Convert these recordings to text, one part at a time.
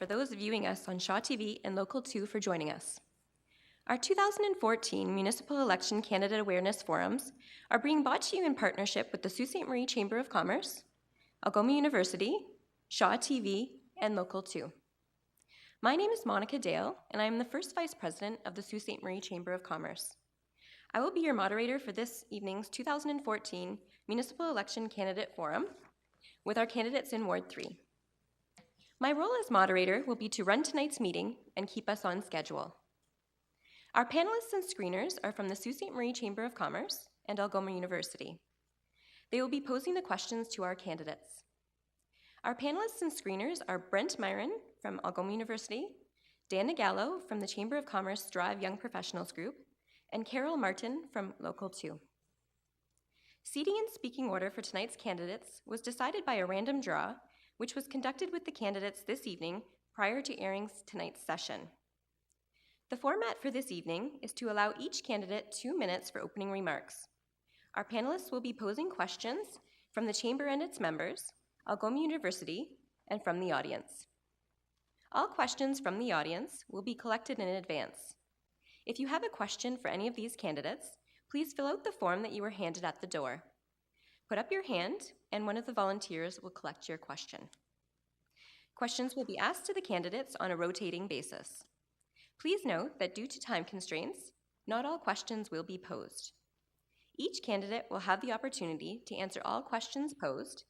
for those viewing us on Shaw TV and Local 2 for joining us. Our 2014 Municipal Election Candidate Awareness Forums are being brought to you in partnership with the Sault Ste. Marie Chamber of Commerce, Algoma University, Shaw TV, and Local 2. My name is Monica Dale, and I am the first Vice President of the Sault Ste. Marie Chamber of Commerce. I will be your moderator for this evening's 2014 Municipal Election Candidate Forum with our candidates in Ward 3. My role as moderator will be to run tonight's meeting and keep us on schedule. Our panelists and screeners are from the Sault Ste. Marie Chamber of Commerce and Algoma University. They will be posing the questions to our candidates. Our panelists and screeners are Brent Myron from Algoma University, Dan Nagallo from the Chamber of Commerce Drive Young Professionals Group, and Carol Martin from Local 2. Seating and speaking order for tonight's candidates was decided by a random draw, which was conducted with the candidates this evening prior to airing tonight's session. The format for this evening is to allow each candidate 2 minutes for opening remarks. Our panelists will be posing questions from the Chamber and its members, Algoma University, and from the audience. All questions from the audience will be collected in advance. If you have a question for any of these candidates, please fill out the form that you were handed at the door. Put up your hand, and one of the volunteers will collect your question. Questions will be asked to the candidates on a rotating basis. Please note that due to time constraints, not all questions will be posed. Each candidate will have the opportunity to answer all questions posed,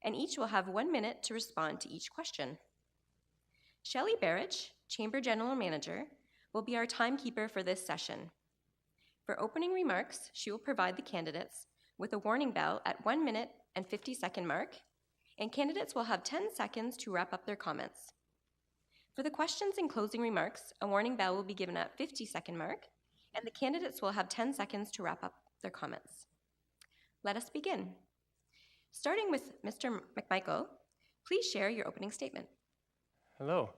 and each will have 1 minute to respond to each question. Shelley Barrich, Chamber General Manager, will be our timekeeper for this session. For opening remarks, she will provide the candidates with a warning bell at 1 minute and 50-second mark, and candidates will have 10 seconds to wrap up their comments. For the questions and closing remarks, a warning bell will be given at 50-second mark, and the candidates will have 10 seconds to wrap up their comments. Let us begin. Starting with Mr. McMichael, please share your opening statement. Hello,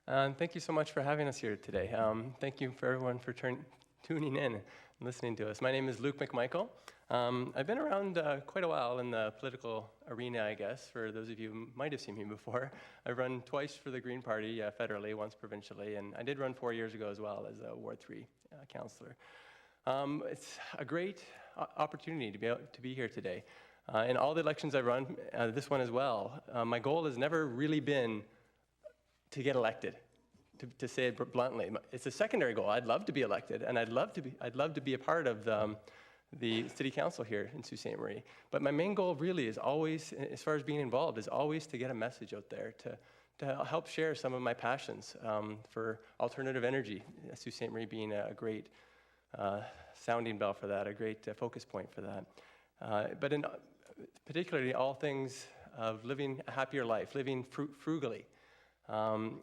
and thank you so much for having us here today. Thank you for everyone for tuning in and listening to us. My name is Luke McMichael. I've been around quite a while in the political arena, I guess, for those of you who might have seen me before. I've run twice for the Green Party federally, once provincially, and I did run 4 years ago as well as a Ward 3 councillor. It's a great opportunity to be here today. In all the elections I've run, this one as well, my goal has never really been to get elected, to say it bluntly. It's a secondary goal. I'd love to be elected, and I'd love to be a part of the city council here in Sault Ste. Marie. But my main goal really is always, as far as being involved, is always to get a message out there, to help share some of my passions for alternative energy, Sault Ste. Marie being a great sounding bell for that, a great focus point for that. But in particularly all things of living a happier life, living frugally,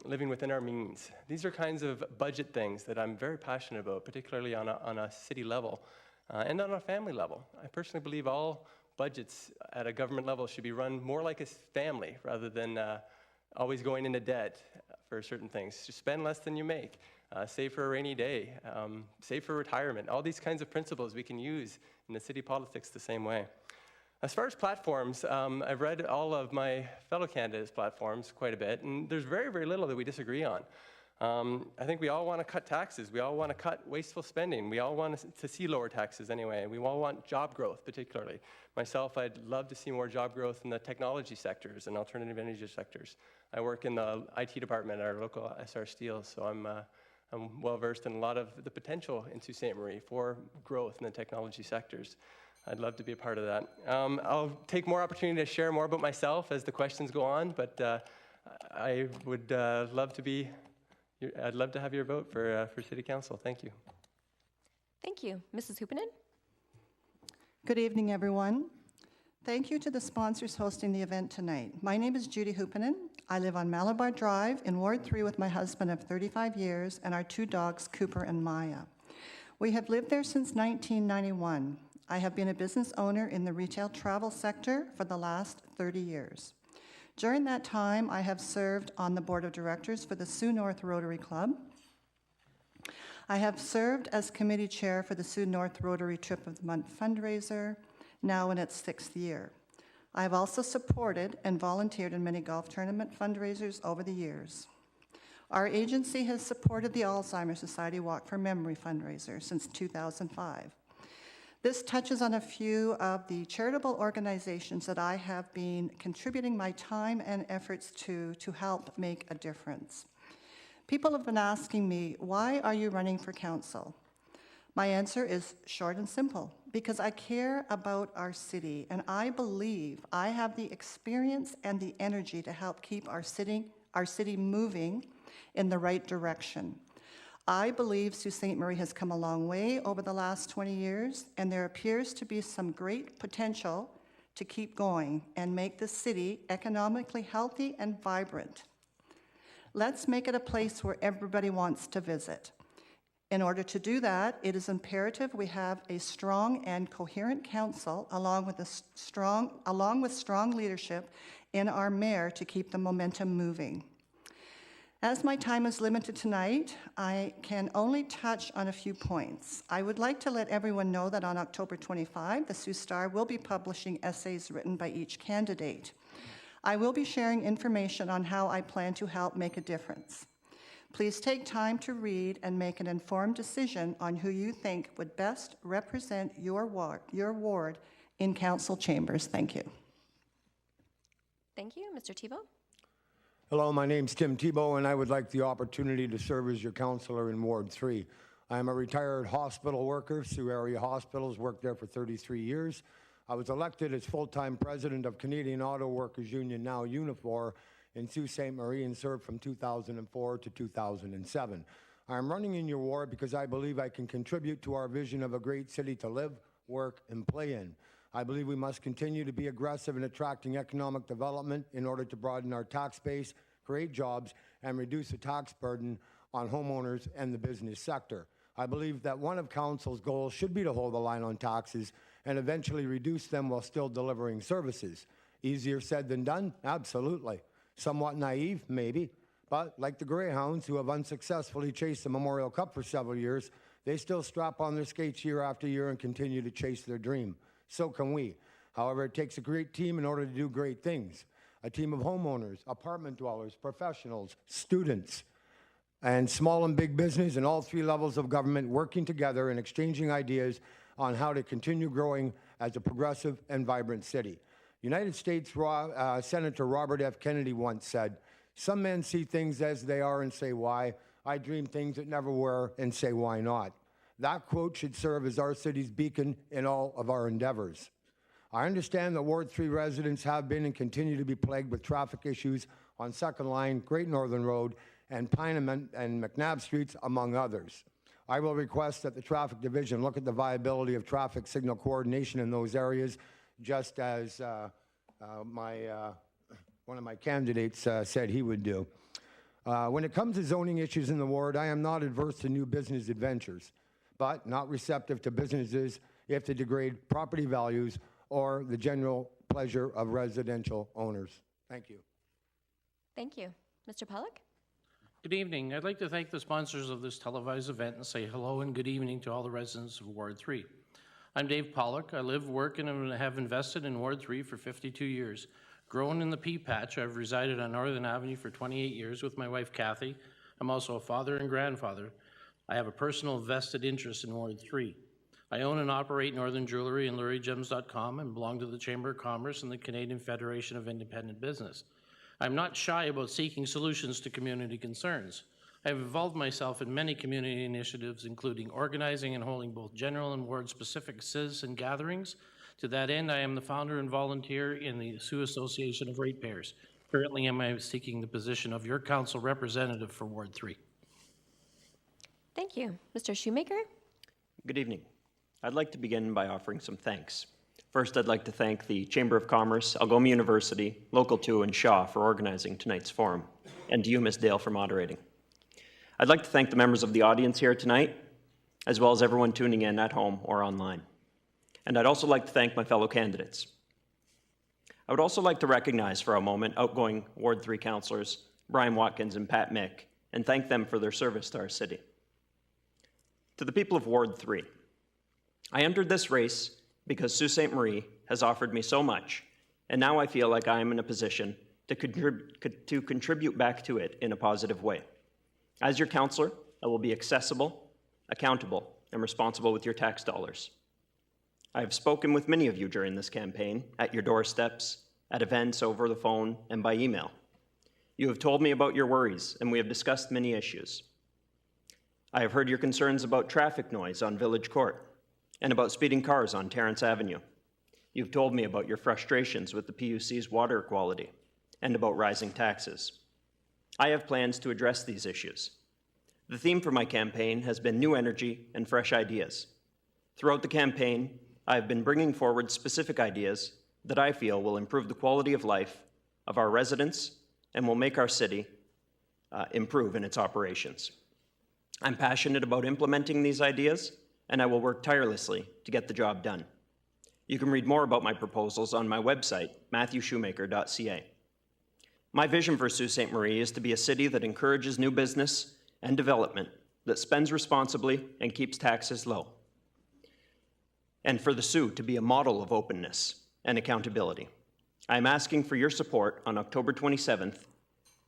living within our means. These are kinds of budget things that I'm very passionate about, particularly on a city level and on a family level. I personally believe all budgets at a government level should be run more like a family rather than always going into debt for certain things. Just spend less than you make, save for a rainy day, save for retirement. All these kinds of principles we can use in the city politics the same way. As far as platforms, I've read all of my fellow candidates' platforms quite a bit, and there's very, very little that we disagree on. I think we all want to cut taxes. We all want to cut wasteful spending. We all want to see lower taxes anyway. We all want job growth, particularly. Myself, I'd love to see more job growth in the technology sectors and alternative energy sectors. I work in the IT department at our local SR Steel, so I'm well-versed in a lot of the potential in Sault Ste. Marie for growth in the technology sectors. I'd love to be a part of that. I'll take more opportunity to share more about myself as the questions go on, but I would love to be. I'd love to have your vote for City Council. Thank you. Thank you. Mrs. Hupinen? Good evening, everyone. Thank you to the sponsors hosting the event tonight. My name is Judy Hupinen. I live on Malabar Drive in Ward 3 with my husband of 35 years and our 2 dogs, Cooper and Maya. We have lived there since 1991. I have been a business owner in the retail travel sector for the last 30 years. During that time, I have served on the board of directors for the Sioux North Rotary Club. I have served as committee chair for the Sioux North Rotary Trip of the Month fundraiser, now in its 6th year. I have also supported and volunteered in many golf tournament fundraisers over the years. Our agency has supported the Alzheimer's Society Walk for Memory fundraiser since 2005. This touches on a few of the charitable organizations that I have been contributing my time and efforts to help make a difference. People have been asking me, why are you running for council? My answer is short and simple, because I care about our city, and I believe I have the experience and the energy to help keep our city moving in the right direction. I believe Sault Ste. Marie has come a long way over the last 20 years, and there appears to be some great potential to keep going and make the city economically healthy and vibrant. Let's make it a place where everybody wants to visit. In order to do that, it is imperative we have a strong and coherent council along with strong leadership in our mayor to keep the momentum moving. As my time is limited tonight, I can only touch on a few points. I would like to let everyone know that on October 25, the Sault Star will be publishing essays written by each candidate. I will be sharing information on how I plan to help make a difference. Please take time to read and make an informed decision on who you think would best represent your ward in council chambers. Thank you. Thank you. Mr. Thibault? Hello, my name's Tim Thibault, and I would like the opportunity to serve as your councillor in Ward 3. I am a retired hospital worker, Sioux Area Hospitals, worked there for 33 years. I was elected as full-time president of Canadian Auto Workers Union, now Unifor, in Sault Ste. Marie, and served from 2004 to 2007. I am running in your ward because I believe I can contribute to our vision of a great city to live, work, and play in. I believe we must continue to be aggressive in attracting economic development in order to broaden our tax base, create jobs, and reduce the tax burden on homeowners and the business sector. I believe that one of Council's goals should be to hold the line on taxes and eventually reduce them while still delivering services. Easier said than done? Absolutely. Somewhat naive? Maybe. But like the Greyhounds, who have unsuccessfully chased the Memorial Cup for several years, they still strap on their skates year after year and continue to chase their dream. So can we. However, it takes a great team in order to do great things. A team of homeowners, apartment dwellers, professionals, students, and small and big business and all three levels of government working together and exchanging ideas on how to continue growing as a progressive and vibrant city. United States Senator Robert F. Kennedy once said, "Some men see things as they are and say why. I dream things that never were and say why not." That quote should serve as our city's beacon in all of our endeavors. I understand that Ward 3 residents have been and continue to be plagued with traffic issues on Second Line, Great Northern Road, and Pine and McNabb Streets, among others. I will request that the Traffic Division look at the viability of traffic signal coordination in those areas, just as one of my candidates said he would do. When it comes to zoning issues in the ward, I am not adverse to new business adventures, but not receptive to businesses if they degrade property values or the general pleasure of residential owners. Thank you. Thank you. Mr. Pollock? Good evening. I'd like to thank the sponsors of this televised event and say hello and good evening to all the residents of Ward 3. I'm Dave Pollock. I live, work, and have invested in Ward 3 for 52 years. Grown in the pea patch, I've resided on Northern Avenue for 28 years with my wife, Kathy. I'm also a father and grandfather. I have a personal vested interest in Ward 3. I own and operate Northern Jewelry and LurryGems.com and belong to the Chamber of Commerce and the Canadian Federation of Independent Business. I'm not shy about seeking solutions to community concerns. I have involved myself in many community initiatives, including organizing and holding both general and ward-specific citizen gatherings. To that end, I am the founder and volunteer in the Sioux Association of Ratepayers. Currently, I am seeking the position of your council representative for Ward 3. Thank you. Mr. Shoemaker? Good evening. I'd like to begin by offering some thanks. First, I'd like to thank the Chamber of Commerce, Algoma University, Local 2, and Shaw for organizing tonight's forum, and to you, Ms. Dale, for moderating. I'd like to thank the members of the audience here tonight, as well as everyone tuning in at home or online. And I'd also like to thank my fellow candidates. I would also like to recognize for a moment outgoing Ward 3 councillors, Brian Watkins and Pat Mick, and thank them for their service to our city. To the people of Ward 3, I entered this race because Sault Ste. Marie has offered me so much, and now I feel like I am in a position to contribute back to it in a positive way. As your councillor, I will be accessible, accountable, and responsible with your tax dollars. I have spoken with many of you during this campaign, at your doorsteps, at events, over the phone, and by email. You have told me about your worries, and we have discussed many issues. I have heard your concerns about traffic noise on Village Court and about speeding cars on Terrence Avenue. You've told me about your frustrations with the PUC's water quality and about rising taxes. I have plans to address these issues. The theme for my campaign has been new energy and fresh ideas. Throughout the campaign, I have been bringing forward specific ideas that I feel will improve the quality of life of our residents and will make our city improve in its operations. I'm passionate about implementing these ideas, and I will work tirelessly to get the job done. You can read more about my proposals on my website, matthewshoemaker.ca. My vision for Sault Ste. Marie is to be a city that encourages new business and development, that spends responsibly and keeps taxes low, and for the Soo to be a model of openness and accountability. I'm asking for your support on October 27th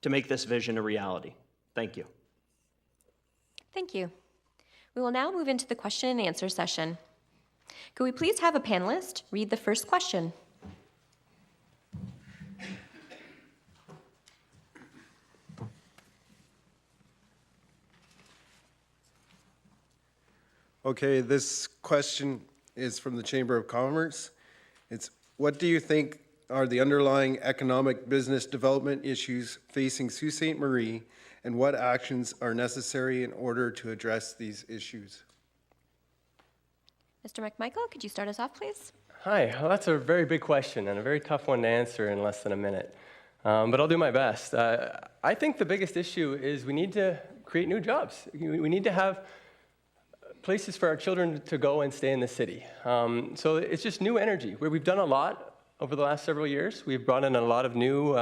to make this vision a reality. Thank you. Thank you. We will now move into the question and answer session. Could we please have a panelist read the first question? Okay, this question is from the Chamber of Commerce. It's, what do you think are the underlying economic business development issues facing Sault Ste. Marie, and what actions are necessary in order to address these issues? Mr. McMichael, could you start us off, please? Hi, well, that's a very big question and a very tough one to answer in less than a minute, but I'll do my best. I think the biggest issue is we need to create new jobs. We need to have places for our children to go and stay in the city. So it's just new energy, where we've done a lot over the last several years. We've brought in a lot of new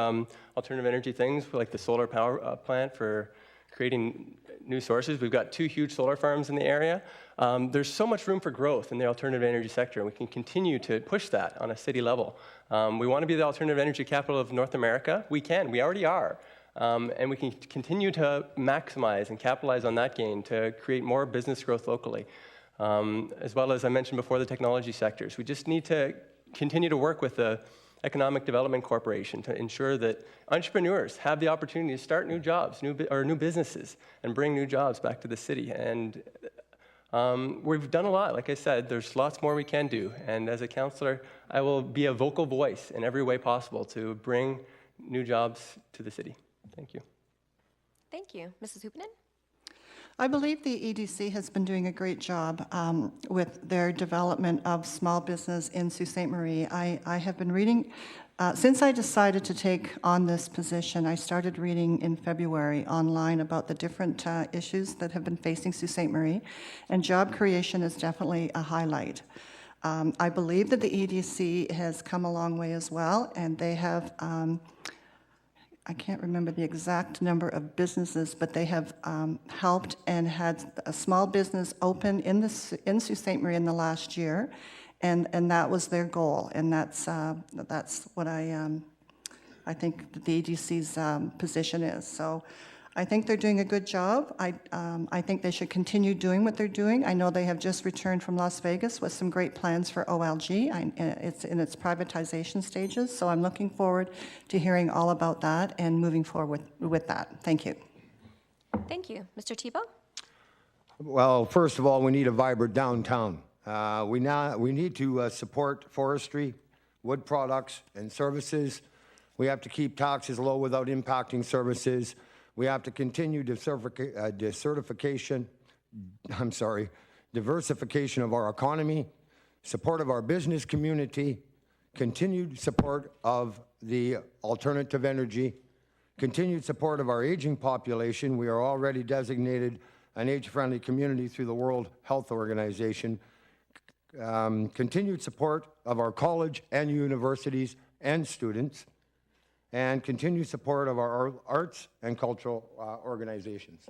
alternative energy things, like the solar power plant for creating new sources. We've got 2 huge solar farms in the area. There's so much room for growth in the alternative energy sector, and we can continue to push that on a city level. We want to be the alternative energy capital of North America. We already are. And we can continue to maximize and capitalize on that gain to create more business growth locally. As well as I mentioned before, the technology sectors. We just need to continue to work with the Economic Development Corporation to ensure that entrepreneurs have the opportunity to start new jobs, new businesses, and bring new jobs back to the city. And we've done a lot. Like I said, there's lots more we can do. And as a councillor, I will be a vocal voice in every way possible to bring new jobs to the city. Thank you. Thank you. Mrs. Hupinen? I believe the EDC has been doing a great job with their development of small business in Sault Ste. Marie. I have been reading, since I decided to take on this position, I started reading in February online about the different issues that have been facing Sault Ste. Marie, and job creation is definitely a highlight. I believe that the EDC has come a long way as well, and they have I can't remember the exact number of businesses, but they have helped and had a small business open in Sault Ste. Marie in the last year, and that was their goal, and that's what I think the EDC's position is. So I think they're doing a good job. I think they should continue doing what they're doing. I know they have just returned from Las Vegas with some great plans for OLG. It's in its privatization stages, so I'm looking forward to hearing all about that and moving forward with that. Thank you. Thank you. Mr. Tebow? Well, first of all, we need a vibrant downtown. We need to support forestry, wood products, and services. We have to keep taxes low without impacting services. We have to continue diversification of our economy, support of our business community, continued support of the alternative energy, continued support of our aging population. We are already designated an age-friendly community through the World Health Organization. Continued support of our college and universities and students, and continued support of our arts and cultural organizations.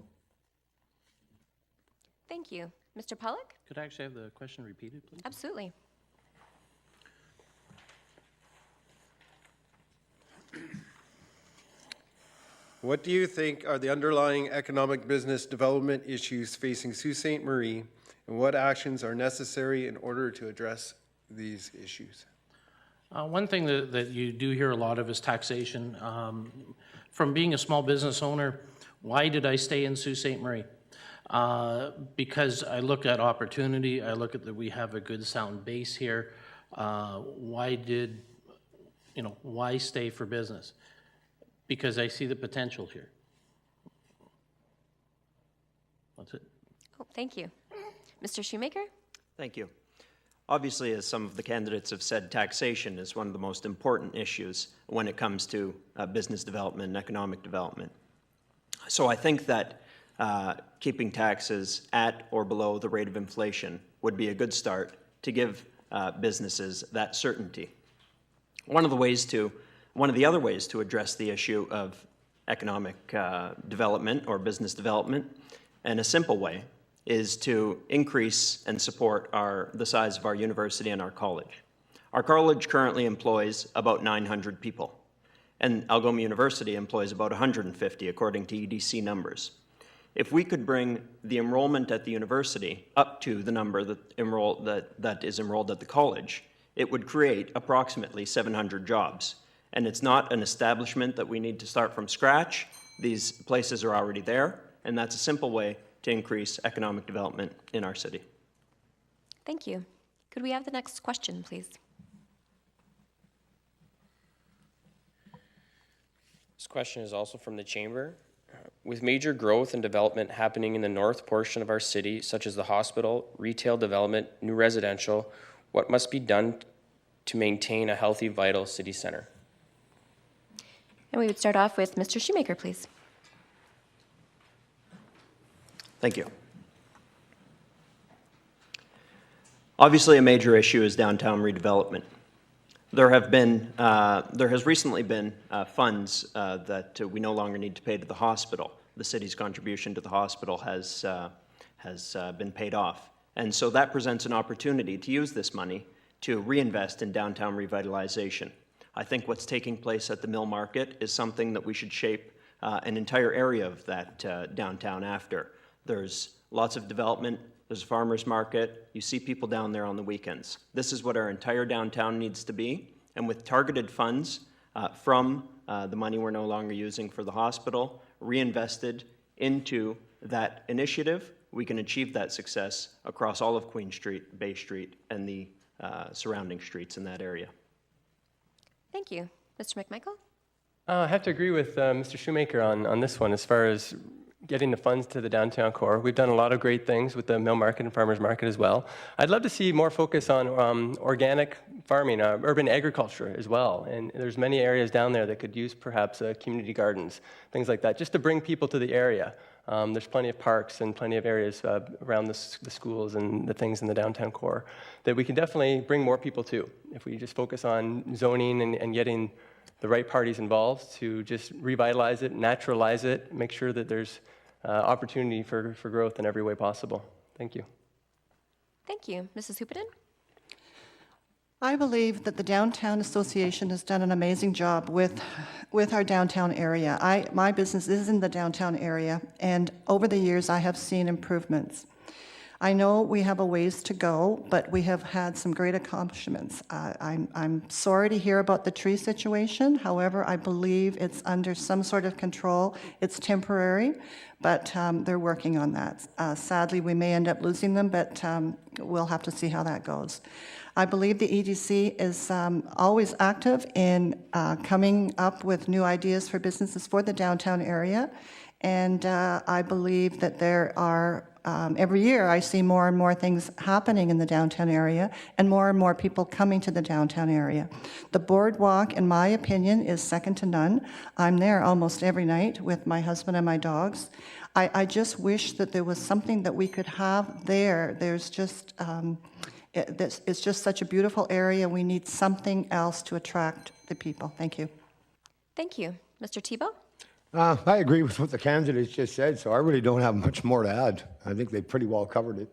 Thank you. Mr. Pollock? Could I actually have the question repeated, please? Absolutely. What do you think are the underlying economic business development issues facing Sault Ste. Marie, and what actions are necessary in order to address these issues? One thing that you do hear a lot of is taxation. From being a small business owner, why did I stay in Sault Ste. Marie? Because I look at opportunity, I look at that we have a good sound base here. Why stay for business? Because I see the potential here. That's it. Oh, thank you. Mr. Shoemaker? Thank you. Obviously, as some of the candidates have said, taxation is one of the most important issues when it comes to business development and economic development. So I think that keeping taxes at or below the rate of inflation would be a good start to give businesses that certainty. One of the other ways to address the issue of economic development or business development, in a simple way, is to increase and support the size of our university and our college. Our college currently employs about 900 people, and Algoma University employs about 150, according to EDC numbers. If we could bring the enrollment at the university up to the number that is enrolled at the college, it would create approximately 700 jobs. And it's not an establishment that we need to start from scratch. These places are already there, and that's a simple way to increase economic development in our city. Thank you. Could we have the next question, please? This question is also from the Chamber. With major growth and development happening in the north portion of our city, such as the hospital, retail development, new residential, what must be done to maintain a healthy, vital city center? And we would start off with Mr. Shoemaker, please. Thank you. Obviously, a major issue is downtown redevelopment. There has recently been funds that we no longer need to pay to the hospital. The city's contribution to the hospital has been paid off. And so that presents an opportunity to use this money to reinvest in downtown revitalization. I think what's taking place at the Mill Market is something that we should shape an entire area of that downtown after. There's lots of development. There's a farmer's market. You see people down there on the weekends. This is what our entire downtown needs to be. And with targeted funds from the money we're no longer using for the hospital, reinvested into that initiative, we can achieve that success across all of Queen Street, Bay Street, and the surrounding streets in that area. Thank you. Mr. McMichael? I have to agree with Mr. Shoemaker on this one as far as getting the funds to the downtown core. We've done a lot of great things with the Mill Market and Farmers Market as well. I'd love to see more focus on organic farming, urban agriculture as well. And there's many areas down there that could use perhaps community gardens, things like that, just to bring people to the area. There's plenty of parks and plenty of areas around the schools and the things in the downtown core that we can definitely bring more people to if we just focus on zoning and getting the right parties involved to just revitalize it, naturalize it, make sure that there's opportunity for growth in every way possible. Thank you. Thank you. Mrs. Hupinen? I believe that the Downtown Association has done an amazing job with our downtown area. My business is in the downtown area, and over the years I have seen improvements. I know we have a ways to go, but we have had some great accomplishments. I'm sorry to hear about the tree situation. However, I believe it's under some sort of control. It's temporary, but they're working on that. Sadly, we may end up losing them, but we'll have to see how that goes. I believe the EDC is always active in coming up with new ideas for businesses for the downtown area, and I believe that there are every year I see more and more things happening in the downtown area and more people coming to the downtown area. The boardwalk, in my opinion, is second to none. I'm there almost every night with my husband and my dogs. I just wish that there was something that we could have there. There's just, it's just such a beautiful area. We need something else to attract the people. Thank you. Thank you. Mr. Tebow? I agree with what the candidates just said, so I really don't have much more to add. I think they pretty well covered it.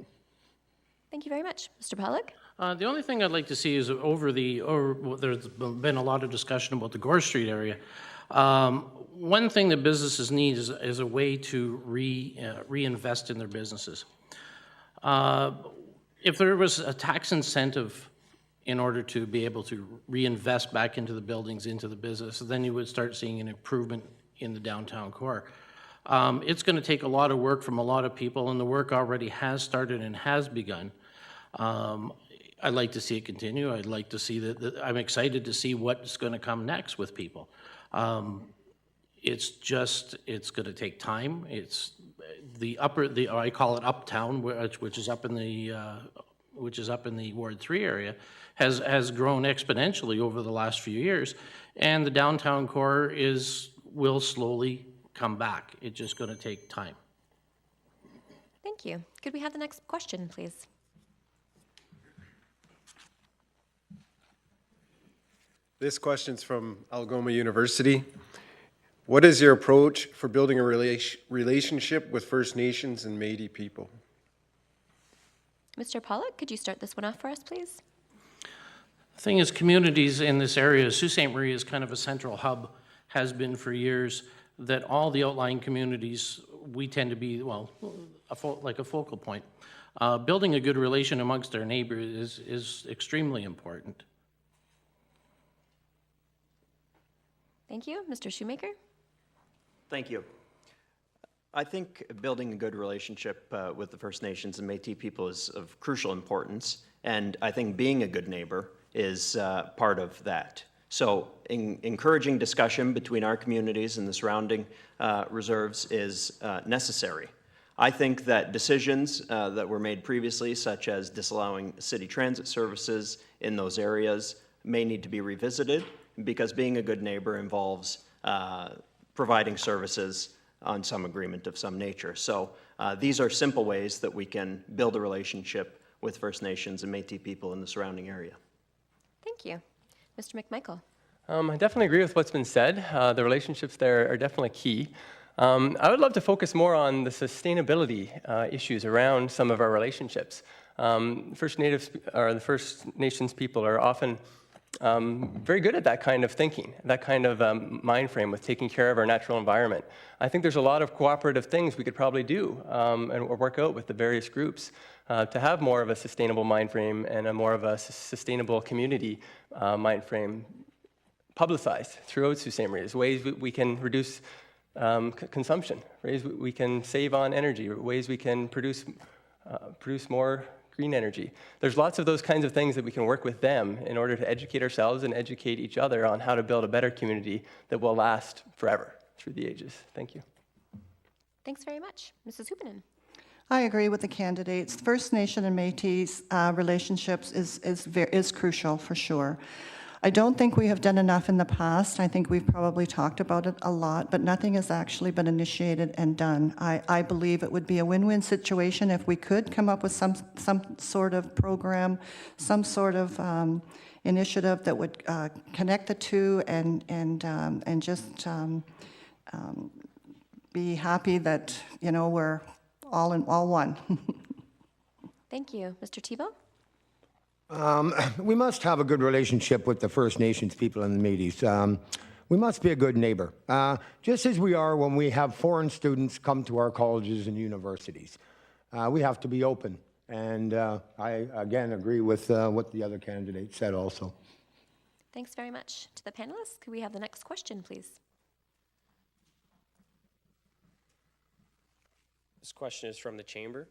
Thank you very much. Mr. Pollock? The only thing I'd like to see is there's been a lot of discussion about the Gore Street area. One thing that businesses need is a way to reinvest in their businesses. If there was a tax incentive in order to be able to reinvest back into the buildings, into the business, then you would start seeing an improvement in the downtown core. It's going to take a lot of work from a lot of people, and the work already has started and has begun. I'd like to see it continue. I'd like to see that. I'm excited to see what's going to come next with people. It's going to take time. It's I call it Uptown, which is up in the Ward 3 area, has grown exponentially over the last few years, and the downtown core will slowly come back. It's just going to take time. Thank you. Could we have the next question, please? This question's from Algoma University. What is your approach for building a relationship with First Nations and Métis people? Mr. Pollock, could you start this one off for us, please? The thing is, communities in this area, Sault Ste. Marie is kind of a central hub, has been for years, that all the outlying communities, we tend to be, well, like a focal point. Building a good relation amongst our neighbors is extremely important. Thank you. Mr. Shoemaker? Thank you. I think building a good relationship with the First Nations and Métis people is of crucial importance, and I think being a good neighbor is part of that. So encouraging discussion between our communities and the surrounding reserves is necessary. I think that decisions that were made previously, such as disallowing city transit services in those areas, may need to be revisited, because being a good neighbor involves providing services on some agreement of some nature. So these are simple ways that we can build a relationship with First Nations and Métis people in the surrounding area. Thank you. Mr. McMichael? I definitely agree with what's been said. The relationships there are definitely key. I would love to focus more on the sustainability issues around some of our relationships. First Nations people are often very good at that kind of thinking, that kind of mind frame with taking care of our natural environment. I think there's a lot of cooperative things we could probably do and work out with the various groups to have more of a sustainable mind frame and a more of a sustainable community mind frame publicized throughout Sault Ste. Marie. Ways we can reduce consumption, ways we can save on energy, ways we can produce more green energy. There's lots of those kinds of things that we can work with them in order to educate ourselves and educate each other on how to build a better community that will last forever through the ages. Thank you. Thanks very much. Mrs. Huppinen? I agree with the candidates. First Nation and Métis relationships is crucial for sure. I don't think we have done enough in the past. I think we've probably talked about it a lot, but nothing has actually been initiated and done. I believe it would be a win-win situation if we could come up with some sort of program, some sort of initiative that would connect the two and just be happy that, you know, we're all one. Thank you. Mr. Thibault? We must have a good relationship with the First Nations people and the Métis. We must be a good neighbor, just as we are when we have foreign students come to our colleges and universities. We have to be open, and I, again, agree with what the other candidate said also. Thanks very much. To the panelists, could we have the next question, please? This question is from the Chamber.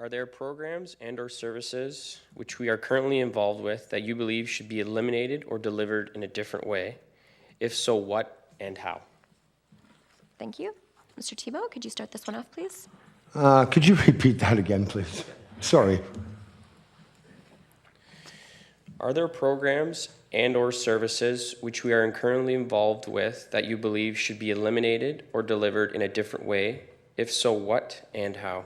Are there programs and/or services which we are currently involved with that you believe should be eliminated or delivered in a different way? If so, what and how? Thank you. Mr. Thibault, could you start this one off, please? Could you repeat that again, please? Sorry. Are there programs and/or services which we are currently involved with that you believe should be eliminated or delivered in a different way? If so, what and how?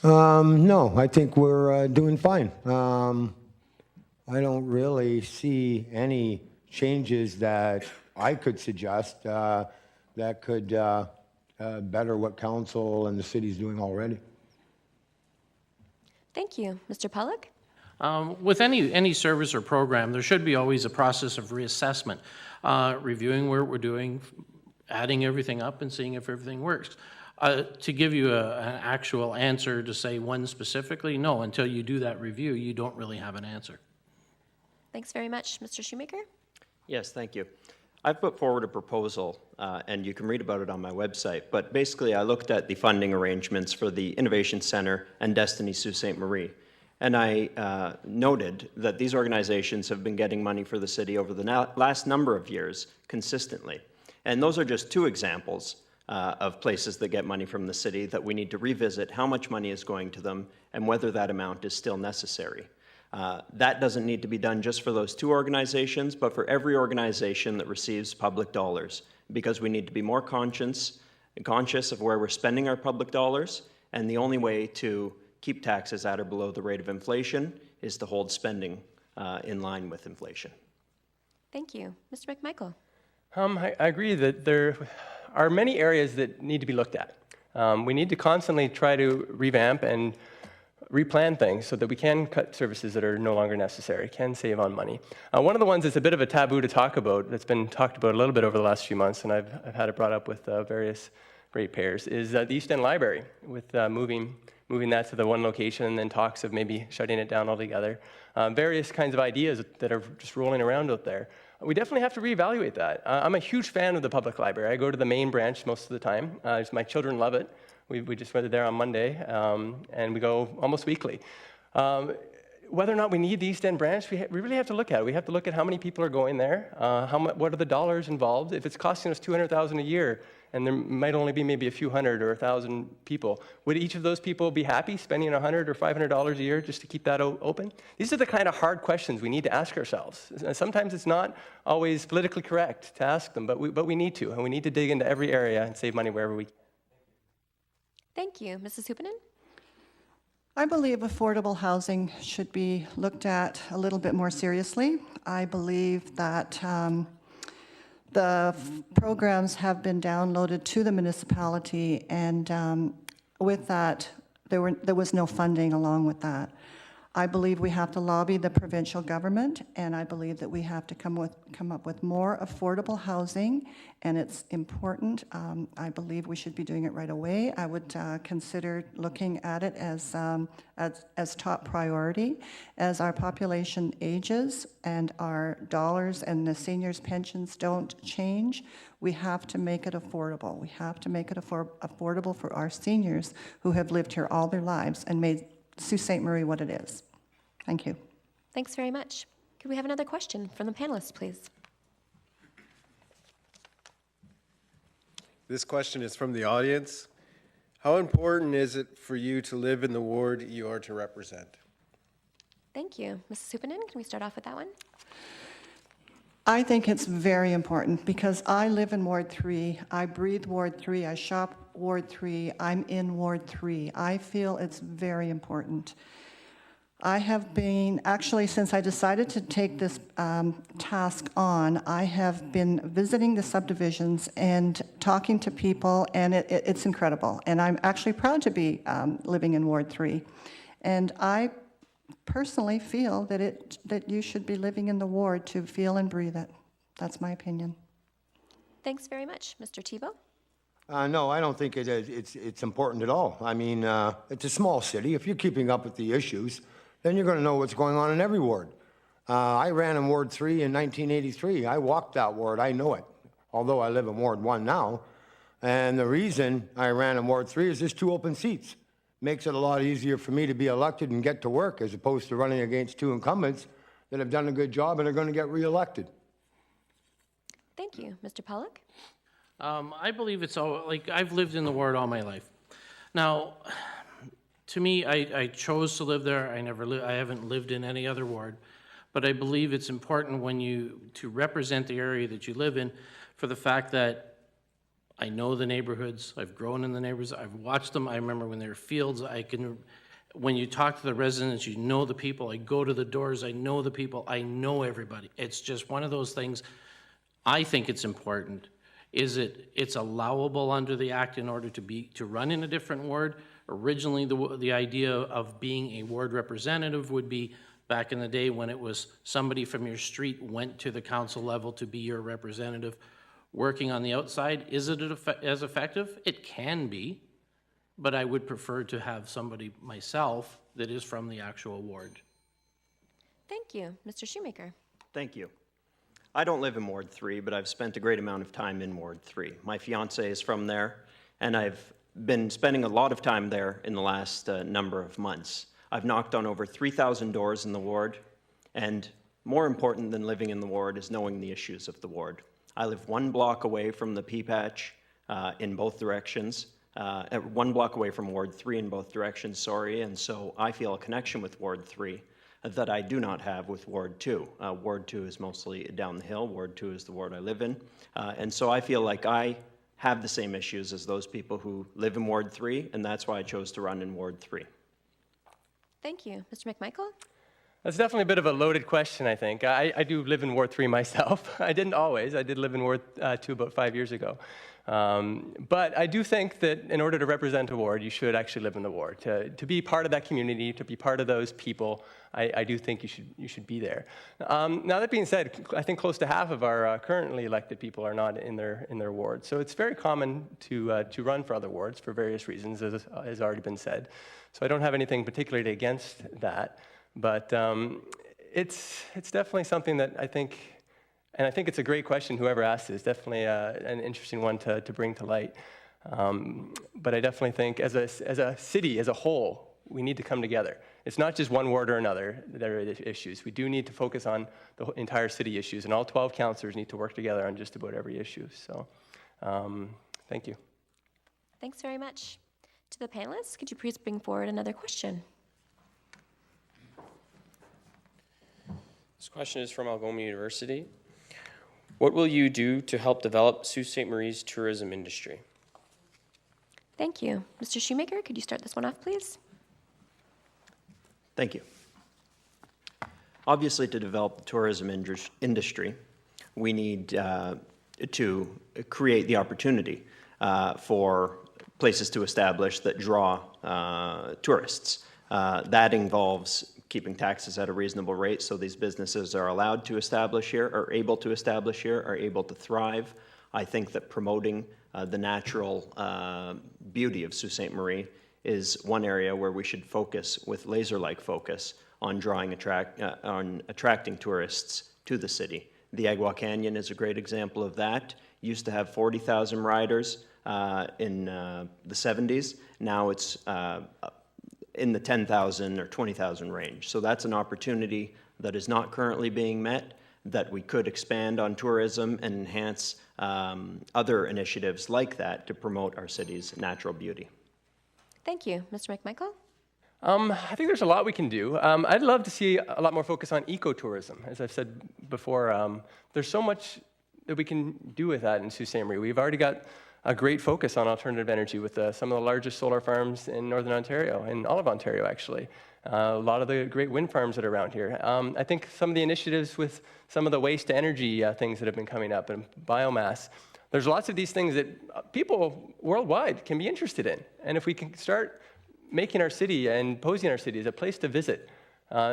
No, I think we're doing fine. I don't really see any changes that I could suggest that could better what council and the city is doing already. Thank you. Mr. Pollock? With any service or program, there should be always a process of reassessment, reviewing where we're doing, adding everything up and seeing if everything works. To give you an actual answer to say one specifically, no, until you do that review, you don't really have an answer. Thanks very much. Mr. Shoemaker? Yes, thank you. I've put forward a proposal, and you can read about it on my website, but basically I looked at the funding arrangements for the Innovation Center and Destiny Sault Ste. Marie, and I noted that these organizations have been getting money for the city over the last number of years consistently. And those are just two examples of places that get money from the city that we need to revisit how much money is going to them and whether that amount is still necessary. That doesn't need to be done just for those two organizations, but for every organization that receives public dollars, because we need to be more conscious of where we're spending our public dollars, and the only way to keep taxes at or below the rate of inflation is to hold spending in line with inflation. Thank you. Mr. McMichael? I agree that there are many areas that need to be looked at. We need to constantly try to revamp and replan things so that we can cut services that are no longer necessary, can save on money. One of the ones that's a bit of a taboo to talk about, that's been talked about a little bit over the last few months, and I've had it brought up with various ratepayers, is the East End Library, with moving that to the one location, and then talks of maybe shutting it down altogether. Various kinds of ideas that are just rolling around out there. We definitely have to reevaluate that. I'm a huge fan of the public library. I go to the main branch most of the time. My children love it. We just went there on Monday, and we go almost weekly. Whether or not we need the East End branch, we really have to look at it. We have to look at how many people are going there, what are the dollars involved. If it's costing us $200,000 a year, and there might only be maybe a few hundred or 1,000 people, would each of those people be happy spending $100 or $500 a year just to keep that open? These are the kind of hard questions we need to ask ourselves. Sometimes it's not always politically correct to ask them, but we need to, and we need to dig into every area and save money wherever we can. Thank you. Mrs. Hupinen? I believe affordable housing should be looked at a little bit more seriously. I believe that the programs have been downloaded to the municipality, and with that, there was no funding along with that. I believe we have to lobby the provincial government, and I believe that we have to come up with more affordable housing, and it's important. I believe we should be doing it right away. I would consider looking at it as top priority. As our population ages and our dollars and the seniors' pensions don't change, we have to make it affordable. We have to make it affordable for our seniors who have lived here all their lives and made Sault Ste. Marie what it is. Thank you. Thanks very much. Could we have another question from the panelists, please? This question is from the audience. How important is it for you to live in the ward you are to represent? Thank you. Mrs. Hupinen, can we start off with that one? I think it's very important because I live in Ward 3. I breathe Ward 3. I shop Ward 3. I'm in Ward 3. I feel it's very important. I have been, actually, since I decided to take this task on, I have been visiting the subdivisions and talking to people, and it's incredible. And I'm actually proud to be living in Ward 3. And I personally feel that you should be living in the ward to feel and breathe it. That's my opinion. Thanks very much. Mr. Tebow? No, I don't think it's important at all. I mean, it's a small city. If you're keeping up with the issues, then you're going to know what's going on in every ward. I ran in Ward 3 in 1983. I walked that ward. I know it, although I live in Ward 1 now. And the reason I ran in Ward 3 is there's 2 open seats. Makes it a lot easier for me to be elected and get to work as opposed to running against 2 incumbents that have done a good job and are going to get reelected. Thank you. Mr. Pollock? I believe it's all, like, I've lived in the ward all my life. Now, to me, I chose to live there. I haven't lived in any other ward, but I believe it's important to represent the area that you live in, for the fact that I know the neighborhoods, I've grown in the neighborhoods, I've watched them. I remember when there were fields, when you talk to the residents, you know the people. I go to the doors, I know the people, I know everybody. It's just one of those things. I think it's important. It's allowable under the act in order to run in a different ward. Originally, the idea of being a ward representative would be back in the day when it was somebody from your street went to the council level to be your representative. Working on the outside, is it as effective? It can be, but I would prefer to have somebody myself that is from the actual ward. Thank you. Mr. Shoemaker. Thank you. I don't live in Ward 3, but I've spent a great amount of time in Ward 3. My fiance is from there, and I've been spending a lot of time there in the last number of months. I've knocked on over 3,000 doors in the ward, and more important than living in the ward is knowing the issues of the ward. I live 1 block away from the P-patch in both directions, 1 block away from Ward 3 in both directions, sorry, and so I feel a connection with Ward 3 that I do not have with Ward 2. Ward 2 is mostly down the hill. Ward 2 is the ward I live in. And so I feel like I have the same issues as those people who live in Ward 3, and that's why I chose to run in Ward 3. Thank you. Mr. McMichael? That's definitely a bit of a loaded question, I think. I do live in Ward 3 myself. I didn't always. I did live in Ward 2 about 5 years ago. But I do think that in order to represent a ward, you should actually live in the ward. To be part of that community, to be part of those people, I do think you should be there. Now that being said, I think close to half of our currently elected people are not in their ward. So it's very common to run for other wards for various reasons, as has already been said. So I don't have anything particularly against that. But it's definitely something that I think, and I think it's a great question, whoever asked it. It's definitely an interesting one to bring to light. But I definitely think as a city, as a whole, we need to come together. It's not just one ward or another that are issues. We do need to focus on the entire city issues, and all 12 councillors need to work together on just about every issue. So thank you. Thanks very much. To the panelists, could you please bring forward another question? This question is from Algoma University. What will you do to help develop Sault Ste. Marie's tourism industry? Thank you. Mr. Shoemaker, could you start this one off, please? Thank you. Obviously, to develop the tourism industry, we need to create the opportunity for places to establish that draw tourists. That involves keeping taxes at a reasonable rate so these businesses are allowed to establish here, are able to establish here, are able to thrive. I think that promoting the natural beauty of Sault Ste. Marie is one area where we should focus with laser-like focus on attracting tourists to the city. The Agua Canyon is a great example of that. Used to have 40,000 riders in the 70s. Now it's in the 10,000 or 20,000 range. So that's an opportunity that is not currently being met, that we could expand on tourism and enhance other initiatives like that to promote our city's natural beauty. Thank you. Mr. McMichael? I think there's a lot we can do. I'd love to see a lot more focus on ecotourism. As I've said before, there's so much that we can do with that in Sault Ste. Marie. We've already got a great focus on alternative energy with some of the largest solar farms in Northern Ontario, in all of Ontario actually. A lot of the great wind farms that are around here. I think some of the initiatives with some of the waste to energy things that have been coming up and biomass, there's lots of these things that people worldwide can be interested in. And if we can start making our city and posing our city as a place to visit,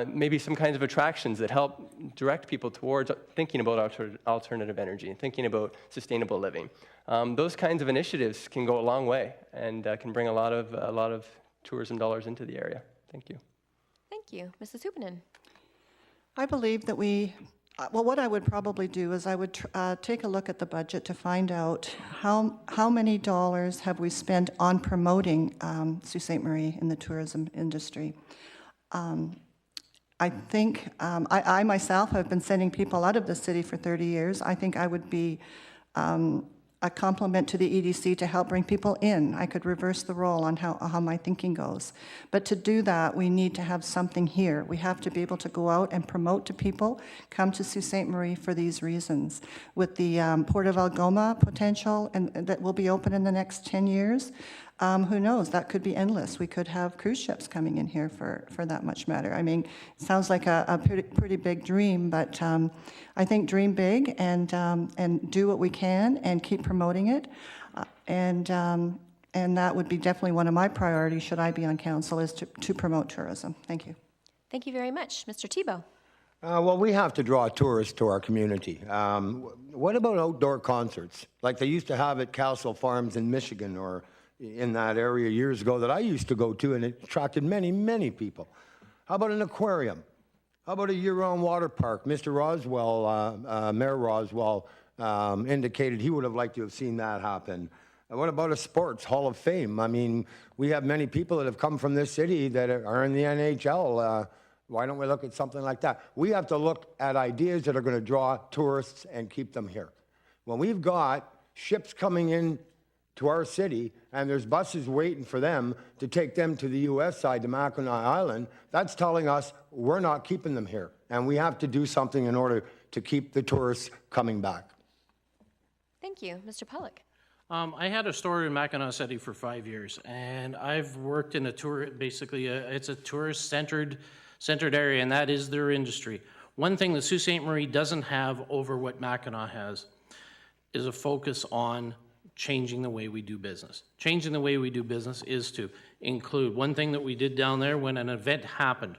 maybe some kinds of attractions that help direct people towards thinking about alternative energy and thinking about sustainable living. Those kinds of initiatives can go a long way and can bring a lot of tourism dollars into the area. Thank you. Thank you. Mrs. Hupenin? I believe that what I would probably do is I would take a look at the budget to find out how many dollars have we spent on promoting Sault Ste. Marie in the tourism industry. I think I myself have been sending people out of the city for 30 years. I think I would be a compliment to the EDC to help bring people in. I could reverse the role on how my thinking goes. But to do that, we need to have something here. We have to be able to go out and promote to people, come to Sault Ste. Marie for these reasons. With the Port of Algoma potential, and that will be open in the next 10 years, who knows, that could be endless. We could have cruise ships coming in here for that much matter. I mean, it sounds like a pretty big dream, but I think dream big and do what we can and keep promoting it. And that would be definitely one of my priorities, should I be on council, is to promote tourism. Thank you. Thank you very much. Mr. Tebow. Well, we have to draw tourists to our community. What about outdoor concerts, like they used to have at Castle Farms in Michigan or in that area years ago that I used to go to, and it attracted many, many people? How about an aquarium? How about a year-round water park? Mr. Roswell, Mayor Roswell, indicated he would have liked to have seen that happen. What about a sports Hall of Fame? I mean, we have many people that have come from this city that are in the NHL. Why don't we look at something like that? We have to look at ideas that are going to draw tourists and keep them here. When we've got ships coming in to our city and there's buses waiting for them to take them to the U.S. side, to Mackinac Island, that's telling us we're not keeping them here. And we have to do something in order to keep the tourists coming back. Thank you. Mr. Pollock. I had a store in Mackinac City for 5 years, and I've worked in a tour, basically, it's a tourist-centered area, and that is their industry. One thing that Sault Ste. Marie doesn't have over what Mackinac has is a focus on changing the way we do business. Changing the way we do business is to include, one thing that we did down there when an event happened,